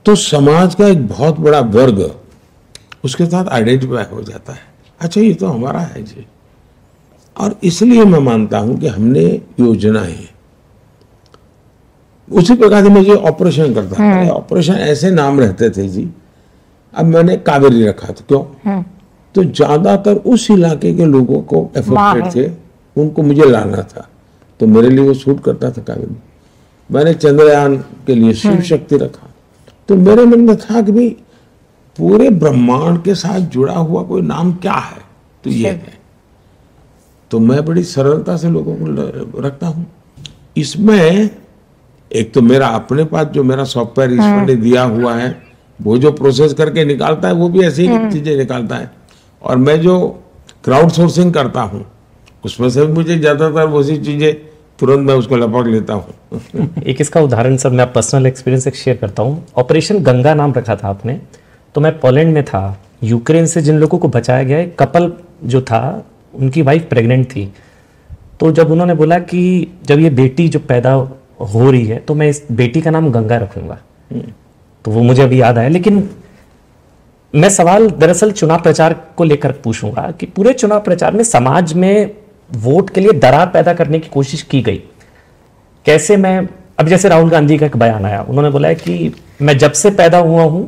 तो समाज का एक बहुत बड़ा वर्ग उसके साथ आइडेंटिफाई हो जाता है। अच्छा ये तो हमारा है जी। और इसलिए मैं मानता हूं कि हमने योजनाएं, उसी प्रकार से मुझे ऑपरेशन करता था। ऑपरेशन ऐसे नाम रहते थे जी। अब मैंने कावेरी रखा था, क्यों? तो ज्यादातर उस इलाके के लोगों को एफेक्टेड थे, उनको मुझे लाना था, तो मेरे लिए वो सूट करता था कावेरी। मैंने चंद्रयान के लिए शिव शक्ति रखा। तो मेरे मन में था कि भाई पूरे ब्रह्मांड के साथ जुड़ा हुआ कोई नाम क्या है, तो ये है। तो मैं बड़ी सरलता से लोगों को रखता हूं। इसमें एक तो मेरा अपने पास जो मेरा सॉफ्टवेयर ईश्वर ने दिया हुआ है, वो जो प्रोसेस करके निकालता है वो भी ऐसी ही चीजें निकालता है। और मैं जो क्राउड सोर्सिंग करता हूँ उसमें से मुझे ज्यादातर वैसी चीजें तुरंत मैं उसको लपक लेता हूँ। एक इसका उदाहरण सर मैं पर्सनल एक्सपीरियंस एक शेयर करता हूँ। ऑपरेशन गंगा नाम रखा था आपने, तो मैं पोलैंड में था। यूक्रेन से जिन लोगों को बचाया गया है, कपल जो था उनकी वाइफ प्रेग्नेंट थी। तो जब उन्होंने बोला कि जब ये बेटी जो पैदा हो रही है तो मैं इस बेटी का नाम गंगा रखूंगा, तो वो मुझे अभी याद आया। लेकिन मैं सवाल दरअसल चुनाव प्रचार को लेकर पूछूंगा कि पूरे चुनाव प्रचार में समाज में वोट के लिए दरार पैदा करने की कोशिश की गई। कैसे? मैं अब जैसे राहुल गांधी का एक बयान आया, उन्होंने बोला है कि मैं जब से पैदा हुआ हूं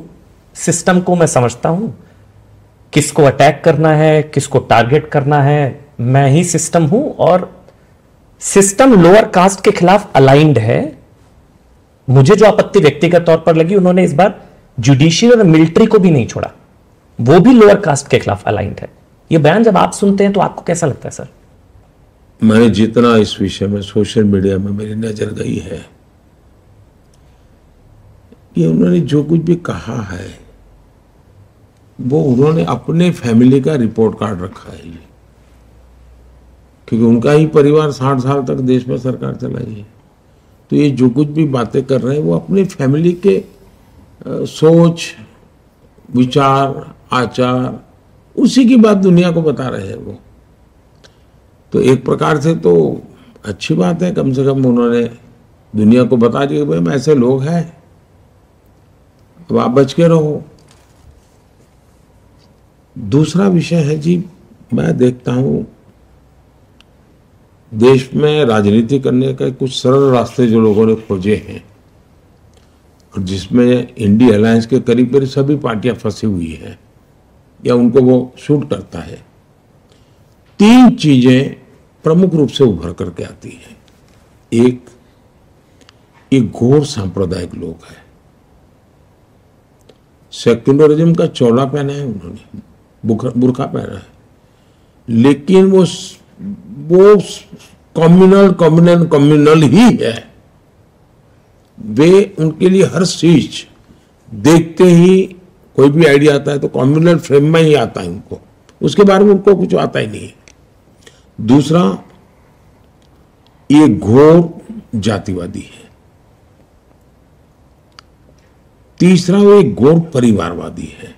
सिस्टम को मैं समझता हूं, किसको अटैक करना है, किसको टारगेट करना है, मैं ही सिस्टम हूं और सिस्टम लोअर कास्ट के खिलाफ अलाइंड है। मुझे जो आपत्ति व्यक्तिगत तौर पर लगी, उन्होंने इस बार जुडिशियल और मिलिट्री को भी नहीं छोड़ा, वो भी लोअर कास्ट के खिलाफ अलाइंड है। ये बयान जब आप सुनते हैं तो आपको कैसा लगता है सर? मैंने जितना इस विषय में सोशल मीडिया में मेरी नजर गई है कि उन्होंने जो कुछ भी कहा है वो उन्होंने अपने फैमिली का रिपोर्ट कार्ड रखा है, क्योंकि उनका ही परिवार 60 साल तक देश में सरकार चलाई है। तो ये जो कुछ भी बातें कर रहे हैं वो अपनी फैमिली के सोच, विचार, आचार, उसी की बात दुनिया को बता रहे हैं वो। तो एक प्रकार से तो अच्छी बात है, कम से कम उन्होंने दुनिया को बता दिया कि भाई ऐसे लोग हैं अब आप बच के रहो। दूसरा विषय है जी, मैं देखता हूं देश में राजनीति करने का कुछ सरल रास्ते जो लोगों ने खोजे हैं, और जिसमें इंडिया अलायंस के करीब करीब सभी पार्टियां फंसी हुई हैं या उनको वो सूट करता है। 3 चीजें प्रमुख रूप से उभर करके आती हैं। एक घोर सांप्रदायिक लोग है, सेक्युलरिज्म का चोला पहना है उन्होंने, बुर्खा पहना है, लेकिन वो कम्युनल ही है। वे उनके लिए हर चीज देखते ही कोई भी आइडिया आता है तो कम्युनल फ्रेम में ही आता है उनको, उसके बारे में उनको कुछ आता ही नहीं है। दूसरा, ये घोर जातिवादी है। तीसरा, वो एक घोर परिवारवादी है।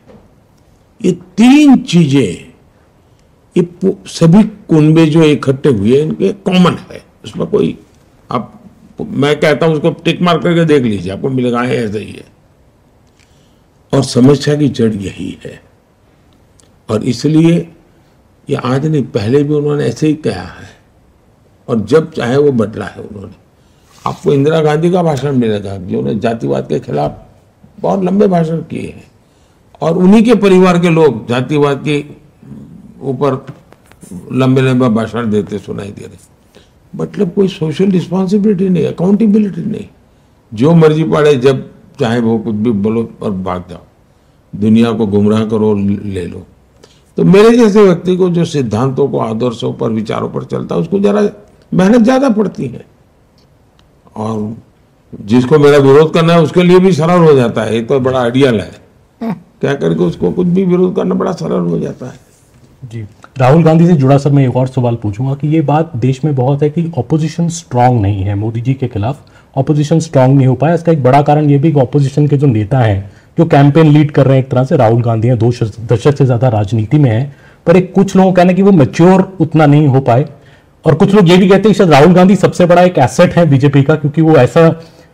ये 3 चीजें, ये सभी कुनबे जो इकट्ठे हुए इनके कॉमन है, उसमें कोई आप, मैं कहता हूं उसको टिक मार करके देख लीजिए, आपको मिलेगा ऐसा ही है। और समस्या की जड़ यही है, और इसलिए ये आज नहीं, पहले भी उन्होंने ऐसे ही कहा है, और जब चाहे वो बदला है उन्होंने। आपको इंदिरा गांधी का भाषण मिलेगा जिन्होंने जातिवाद के खिलाफ बहुत लंबे भाषण किए हैं, और उन्हीं के परिवार के लोग जातिवाद के ऊपर लंबे लंबे भाषण देते सुनाई दे रहे। मतलब कोई सोशल रिस्पॉन्सिबिलिटी नहीं, अकाउंटेबिलिटी नहीं, जो मर्जी पड़े जब चाहे वो कुछ भी बोलो और भाग जाओ, दुनिया को गुमराह करो, ले लो। तो मेरे जैसे व्यक्ति को जो सिद्धांतों को, आदर्शों पर, विचारों पर चलता है, उसको जरा मेहनत ज्यादा पड़ती है, और जिसको मेरा विरोध करना है उसके लिए भी सरल हो जाता है। ये तो बड़ा आइडियल है, क्या करके उसको कुछ भी विरोध करना बड़ा सरल हो जाता है। जी, राहुल गांधी से जुड़ा सर मैं एक और सवाल पूछूंगा कि ये बात देश में बहुत है कि ऑपोजिशन स्ट्रांग नहीं है, मोदी जी के खिलाफ ऑपोजिशन स्ट्रांग नहीं हो पाया। इसका एक बड़ा कारण ये भी कि ऑपोजिशन के जो नेता हैं जो कैंपेन लीड कर रहे हैं, एक तरह से राहुल गांधी हैं, 2 दशक से ज्यादा राजनीति में है, पर एक कुछ लोगों का कहना है कि वो मैच्योर उतना नहीं हो पाए, और कुछ लोग ये भी कहते हैं शायद राहुल गांधी सबसे बड़ा एक एसेट है बीजेपी का, क्योंकि वो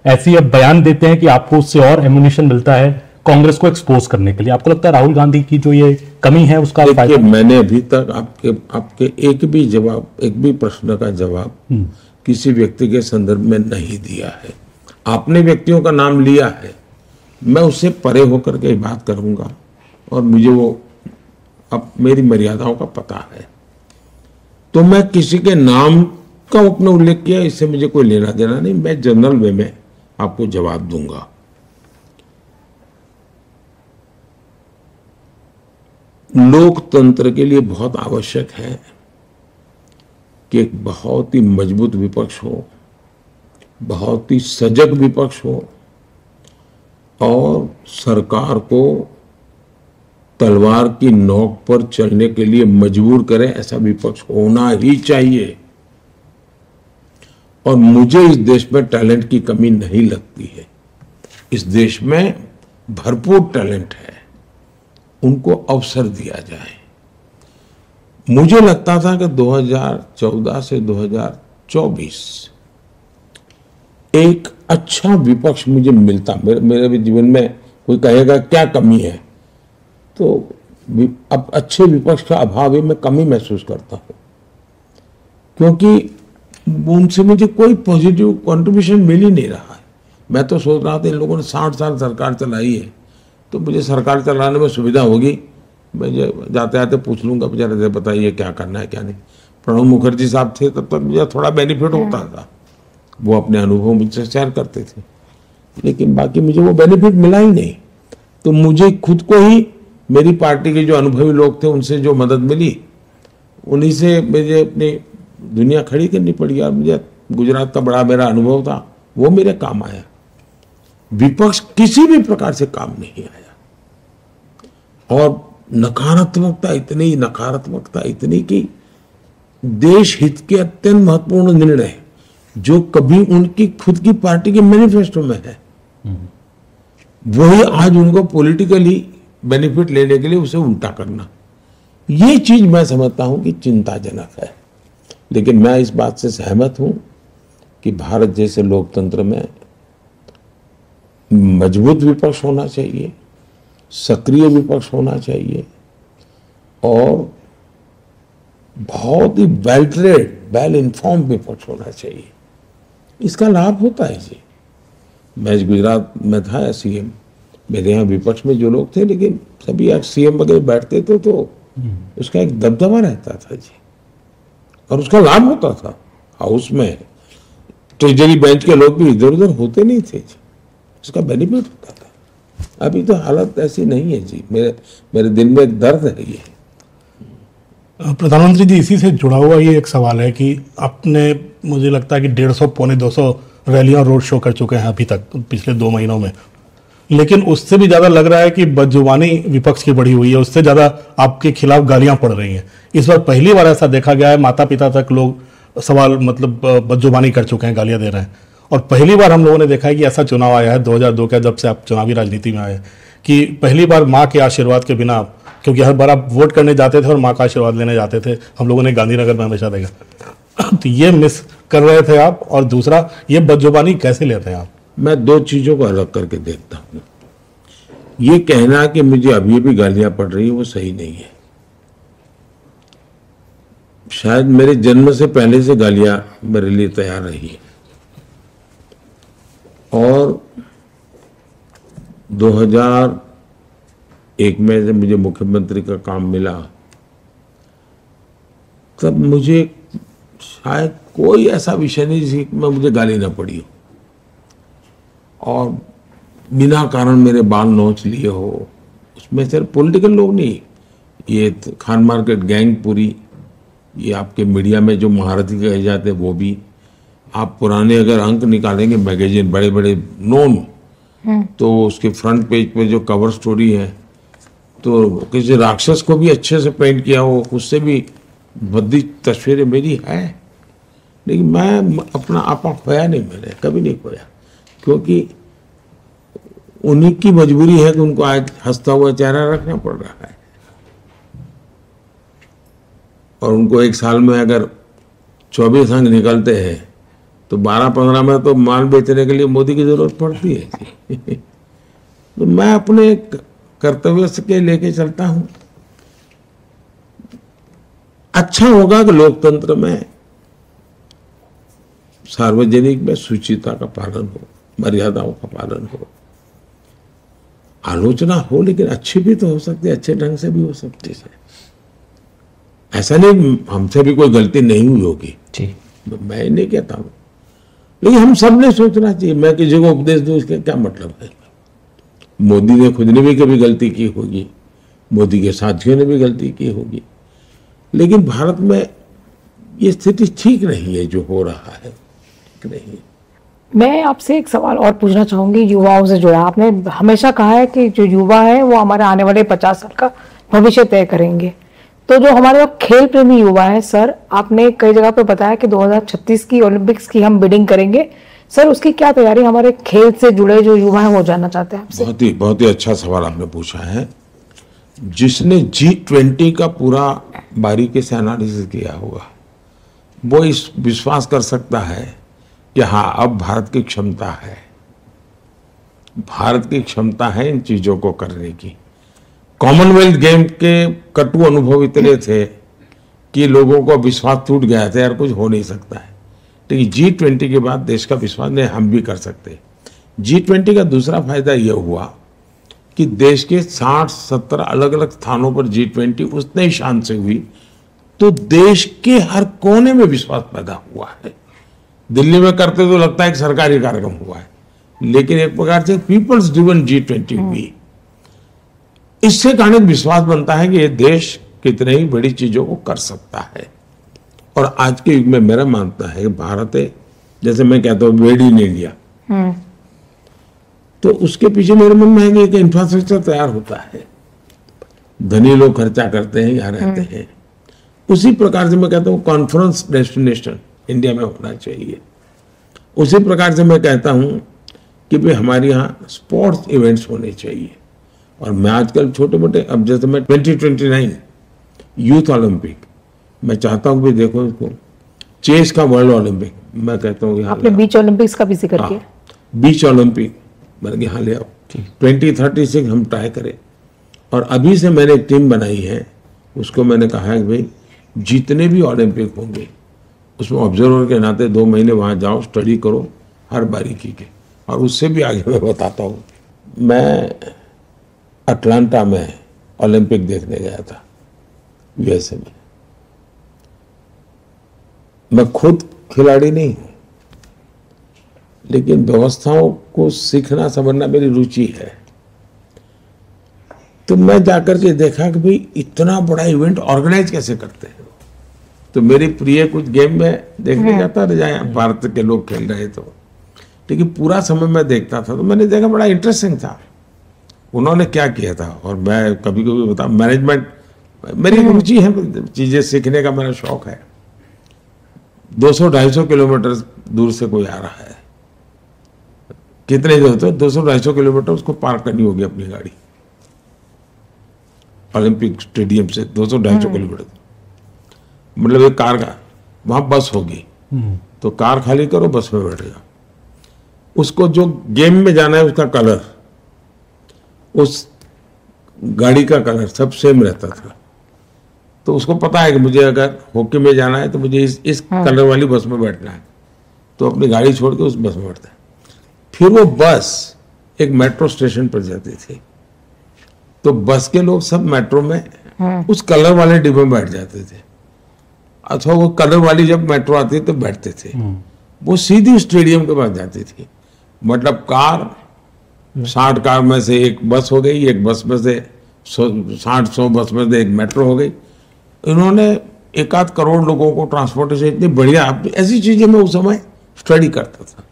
ऐसी अब बयान देते हैं कि आपको उससे और एम्युनिशन मिलता है कांग्रेस को एक्सपोज करने के लिए। आपको लगता है राहुल गांधी की जो ये कमी है उसका देखिए, मैंने अभी तक आपके एक भी प्रश्न का जवाब किसी व्यक्ति के संदर्भ में नहीं दिया है। आपने व्यक्तियों का नाम लिया है, मैं उससे परे होकर के बात करूंगा, और मुझे वो अब मेरी मर्यादाओं का पता है। तो मैं किसी के नाम का अपना उल्लेख किया, इससे मुझे कोई लेना देना नहीं। मैं जनरल वे में आपको जवाब दूंगा। लोकतंत्र के लिए बहुत आवश्यक है कि एक बहुत ही मजबूत विपक्ष हो, बहुत ही सजग विपक्ष हो, और सरकार को तलवार की नोक पर चलने के लिए मजबूर करे, ऐसा विपक्ष होना ही चाहिए। और मुझे इस देश में टैलेंट की कमी नहीं लगती है। इस देश में भरपूर टैलेंट है, उनको अवसर दिया जाए। मुझे लगता था कि 2014 से 2024 एक अच्छा विपक्ष मुझे मिलता। मेरे भी जीवन में कोई कहेगा क्या कमी है, तो अब अच्छे विपक्ष का अभाव ही मैं कमी महसूस करता हूं, क्योंकि उनसे मुझे कोई पॉजिटिव कंट्रीब्यूशन मिल ही नहीं रहा है। मैं तो सोच रहा था इन लोगों ने 60 साल सरकार चलाई है, तो मुझे सरकार चलाने में सुविधा होगी, मैं जाते आते पूछ लूंगा बेचारे बताइए क्या करना है क्या नहीं। प्रणब मुखर्जी साहब थे तब तक मुझे थोड़ा बेनिफिट होता था, वो अपने अनुभव मुझसे शेयर करते थे, लेकिन बाकी मुझे वो बेनिफिट मिला ही नहीं। तो मुझे खुद को ही, मेरी पार्टी के जो अनुभवी लोग थे उनसे जो मदद मिली, उन्हीं से मुझे अपनी दुनिया खड़ी करनी पड़ी। और मुझे गुजरात का बड़ा मेरा अनुभव था, वो मेरे काम आया। विपक्ष किसी भी प्रकार से काम नहीं आया, और नकारात्मकता इतनी कि देश हित के अत्यंत महत्वपूर्ण निर्णय जो कभी उनकी खुद की पार्टी के मैनिफेस्टो में है, वही आज उनको पॉलिटिकली बेनिफिट लेने के लिए उसे उल्टा करना, ये चीज मैं समझता हूं कि चिंताजनक है। लेकिन मैं इस बात से सहमत हूं कि भारत जैसे लोकतंत्र में मजबूत विपक्ष होना चाहिए, सक्रिय विपक्ष होना चाहिए और बहुत ही वेल ट्रेड, वेल इन्फॉर्म विपक्ष होना चाहिए। इसका लाभ होता है जी। मैं गुजरात में था सीएम, मेरे यहाँ विपक्ष में जो लोग थे, लेकिन सभी सीएम वगैरह बैठते थे तो उसका एक दबदबा रहता था जी, और उसका लाभ होता था। हाउस में ट्रेजरी बेंच के लोग भी इधर उधर होते नहीं थे जी, उसका बेनिफिट होता था। अभी तो हालत ऐसी नहीं है जी, मेरे दिल में एक दर्द है ये। प्रधानमंत्री जी, इसी से जुड़ा हुआ ये एक सवाल है कि आपने, मुझे लगता है कि 150 पौने 200 रैलियां रोड शो कर चुके हैं अभी तक पिछले 2 महीनों में, लेकिन उससे भी ज़्यादा लग रहा है कि बदजुबानी विपक्ष की बढ़ी हुई है, उससे ज़्यादा आपके खिलाफ गालियां पड़ रही हैं। इस बार पहली बार ऐसा देखा गया है, माता पिता तक लोग सवाल मतलब बदजुबानी कर चुके हैं, गालियां दे रहे हैं। और पहली बार हम लोगों ने देखा है कि ऐसा चुनाव आया है 2002 का, जब से आप चुनावी राजनीति में आए, कि पहली बार माँ के आशीर्वाद के बिना, क्योंकि हर बार आप वोट करने जाते थे और माँ का आशीर्वाद लेने जाते थे, हम लोगों ने गांधीनगर में हमेशा देखा। तो ये मिस कर रहे थे आप, और दूसरा ये बदजुबानी कैसे लेते हैं आप? मैं 2 चीजों को अलग करके देखता हूँ। ये कहना कि मुझे अभी भी गालियां पड़ रही है वो सही नहीं है। शायद मेरे जन्म से पहले से गालियां मेरे लिए तैयार रही है, और 2001 में जब मुझे मुख्यमंत्री का काम मिला, तब मुझे शायद कोई ऐसा विषय नहीं जिसमें मुझे गाली ना पड़ी हो और बिना कारण मेरे बाल नोच लिए हो। उसमें सिर्फ पॉलिटिकल लोग नहीं, ये खान मार्केट गैंग पूरी, ये आपके मीडिया में जो महारथी कहे जाते हैं वो भी, आप पुराने अगर अंक निकालेंगे मैगजीन बड़े बड़े नोन, तो उसके फ्रंट पेज पे जो कवर स्टोरी है, तो किसी राक्षस को भी अच्छे से पेंट किया हो, उससे भी भद्दी तस्वीरें मेरी है। लेकिन मैं अपना आपा खोया नहीं, मैंने कभी नहीं खोया, क्योंकि उन्हीं की मजबूरी है कि उनको आज हंसता हुआ चेहरा रखना पड़ रहा है, और उनको एक साल में अगर 24 अंक निकलते हैं तो 12-15 में तो माल बेचने के लिए मोदी की जरूरत पड़ती है। तो मैं अपने कर्तव्य से लेके चलता हूं। अच्छा होगा कि लोकतंत्र में सार्वजनिक में शुचिता का पालन हो, मर्यादाओं का पालन हो, आलोचना हो, लेकिन अच्छी भी तो हो सकती है, अच्छे ढंग से भी हो सकती है। ऐसा नहीं हमसे भी कोई गलती नहीं हुई होगी, मैं नहीं कहता हूं, लेकिन हम सब ने सोचना चाहिए। मैं किसी को उपदेश दूं इसका क्या मतलब है? मोदी ने खुद ने भी कभी गलती की होगी, मोदी के साथियों ने भी गलती की होगी, लेकिन भारत में ये स्थिति ठीक नहीं है, जो हो रहा है ठीक नहीं है। मैं आपसे एक सवाल और पूछना चाहूंगी युवाओं से जुड़ा। आपने हमेशा कहा है कि जो युवा है वो हमारे आने वाले 50 साल का भविष्य तय करेंगे। तो जो हमारे खेल प्रेमी युवा है सर, आपने कई जगह पे बताया कि 2036 की ओलंपिक्स की हम बिडिंग करेंगे। सर उसकी क्या तैयारी हमारे खेल से जुड़े जो युवा हैं वो जानना चाहते हैं आपसे। बहुत ही अच्छा सवाल आपने पूछा है। जिसने G20 का पूरा बारीकी से एनालिसिस किया होगा वो इस विश्वास कर सकता है कि हाँ, अब भारत की क्षमता है, भारत की क्षमता है इन चीजों को करने की। कॉमनवेल्थ गेम के कटु अनुभव इतने थे कि लोगों को विश्वास टूट गया था, यार कुछ हो नहीं सकता है। लेकिन G20 के बाद देश का विश्वास नहीं, हम भी कर सकते। G20 का दूसरा फायदा यह हुआ कि देश के 60-70 अलग अलग स्थानों पर G20 उतने ही शान से हुई, तो देश के हर कोने में विश्वास पैदा हुआ है। दिल्ली में करते तो लगता है कि सरकारी कार्यक्रम हुआ है, लेकिन एक प्रकार से पीपल्स ड्रिवन G20 हुई। इससे कारण विश्वास बनता है कि ये देश कितने ही बड़ी चीजों को कर सकता है। और आज के युग में मेरा मानना है कि भारत है, जैसे मैं कहता हूँ मेड इन इंडिया, तो उसके पीछे मेरे मन में है कि इंफ्रास्ट्रक्चर तैयार होता है, धनी लोग खर्चा करते हैं, यहाँ रहते हैं। उसी प्रकार से मैं कहता हूँ कॉन्फ्रेंस डेस्टिनेशन इंडिया में होना चाहिए। उसी प्रकार से मैं कहता हूँ कि भाई हमारे यहाँ स्पोर्ट्स इवेंट्स होने चाहिए। और मैं आजकल छोटे मोटे, अब जैसे मैं 2029 यूथ ओलंपिक मैं चाहता हूँ कि देखो इसको, चेस का वर्ल्ड ओलंपिक मैं कहता हूँ, आपने बीच ओलंपिक्स का भी जिक्र किया। बीच ओलंपिक मैंने कहा हाँ ले आओ, 2036 हम ट्राई करें। और अभी से मैंने एक टीम बनाई है, उसको मैंने कहा है कि भाई जितने भी ओलंपिक होंगे उसमें ऑब्जर्वर के नाते 2 महीने वहाँ जाओ, स्टडी करो हर बारीकी के। और उससे भी आगे मैं बताता हूँ, मैं अटलांटा में ओलंपिक देखने गया था यूएसए में। मैं खुद खिलाड़ी नहीं हूँ, लेकिन व्यवस्थाओं को सीखना समझना मेरी रुचि है। तो मैं जाकर के देखा कि भाई इतना बड़ा इवेंट ऑर्गेनाइज कैसे करते हैं। तो मेरी प्रिय कुछ गेम में देखने जाता रहा, भारत के लोग खेल रहे तो, लेकिन पूरा समय मैं देखता था तो मैंने देखा बड़ा इंटरेस्टिंग था उन्होंने क्या किया था। और मैं कभी कभी बता, मैनेजमेंट मेरी रुचि है, चीजें सीखने का मेरा शौक है। 200-250 किलोमीटर दूर से कोई आ रहा है, कितने जो होते 200-250 किलोमीटर उसको पार करनी होगी अपनी गाड़ी, ओलंपिक स्टेडियम से 200-250 किलोमीटर, मतलब एक कार का वहां बस होगी, तो कार खाली करो, बस में बैठ जाओ। उसको जो गेम में जाना है उसका कलर, उस गाड़ी का कलर सब सेम रहता था। तो उसको पता है कि मुझे अगर हॉकी में जाना है तो मुझे इस कलर वाली बस में बैठना है, तो अपनी गाड़ी छोड़ के उस बस में बैठता है। फिर वो बस एक मेट्रो स्टेशन पर जाती थी, तो बस के लोग सब मेट्रो में उस कलर वाले डिब्बे में बैठ जाते थे। अच्छा, वो कलर वाली जब मेट्रो आती तो बैठते थे, वो सीधी स्टेडियम के पास जाती थी। मतलब कार 60 कार में से एक बस हो गई, एक बस में से 60-100 बस में से एक मेट्रो हो गई। इन्होंने 1-8 करोड़ लोगों को ट्रांसपोर्टेशन इतनी बढ़िया, ऐसी चीजें मैं उस समय स्टडी करता था।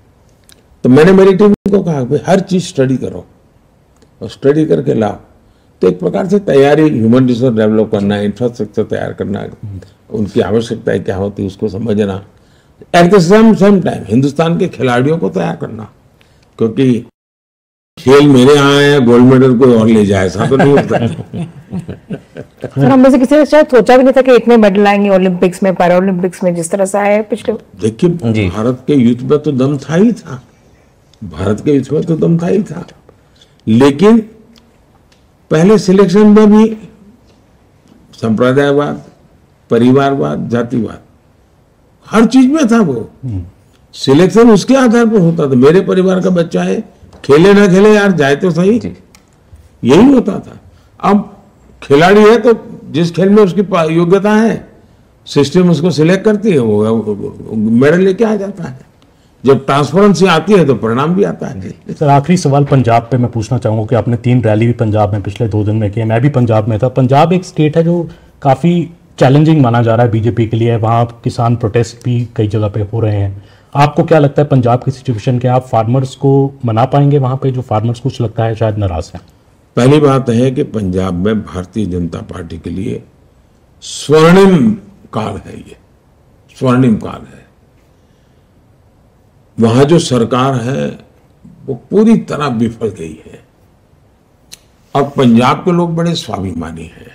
तो मैंने मेरी टीम को कहा भाई हर चीज स्टडी करो और स्टडी करके लाओ। तो एक प्रकार से तैयारी, ह्यूमन रिसोर्स डेवलप करना, इंफ्रास्ट्रक्चर तैयार करना, उनकी आवश्यकताएं क्या होती है उसको समझना, at the same time Hindustan के खिलाड़ियों को तैयार करना, क्योंकि खेल मेरे यहाँ है, गोल्ड मेडल कोई और ले जाए, ऐसा तो नहीं होता। सर, हम में से किसी ने शायद सोचा भी नहीं था कि इतने मेडल आएंगे ओलंपिक्स में, पैरा ओलंपिक्स में, जिस तरह से आए पिछले। देखिए भारत के यूथ में तो दम था ही था, भारत के यूथ में तो दम था ही था, लेकिन पहले सिलेक्शन में भी संप्रदायवाद, परिवारवाद, जातिवाद हर चीज में था। वो सिलेक्शन उसके आधार पर होता था, मेरे परिवार का बच्चा है, खेले ना खेले यार जाए तो सही, यही होता था। अब खिलाड़ी है तो जिस खेल में उसकी योग्यता है, सिस्टम उसको सिलेक्ट करती है, वो मेडल लेके आ जाता है। जब ट्रांसपेरेंसी आती है तो परिणाम भी आता है। सर, आखिरी सवाल पंजाब पे मैं पूछना चाहूँगा कि आपने 3 रैली भी पंजाब में पिछले 2 दिन में की है, मैं भी पंजाब में था। पंजाब एक स्टेट है जो काफ़ी चैलेंजिंग माना जा रहा है बीजेपी के लिए, वहाँ किसान प्रोटेस्ट भी कई जगह पे हो रहे हैं। आपको क्या लगता है पंजाब की सिचुएशन के, आप फार्मर्स को मना पाएंगे वहाँ पे, जो फार्मर्स कुछ लगता है शायद नाराज हैं? पहली बात है कि पंजाब में भारतीय जनता पार्टी के लिए स्वर्णिम काल है, ये स्वर्णिम काल है। वहां जो सरकार है वो पूरी तरह विफल गई है, और पंजाब के लोग बड़े स्वाभिमानी हैं।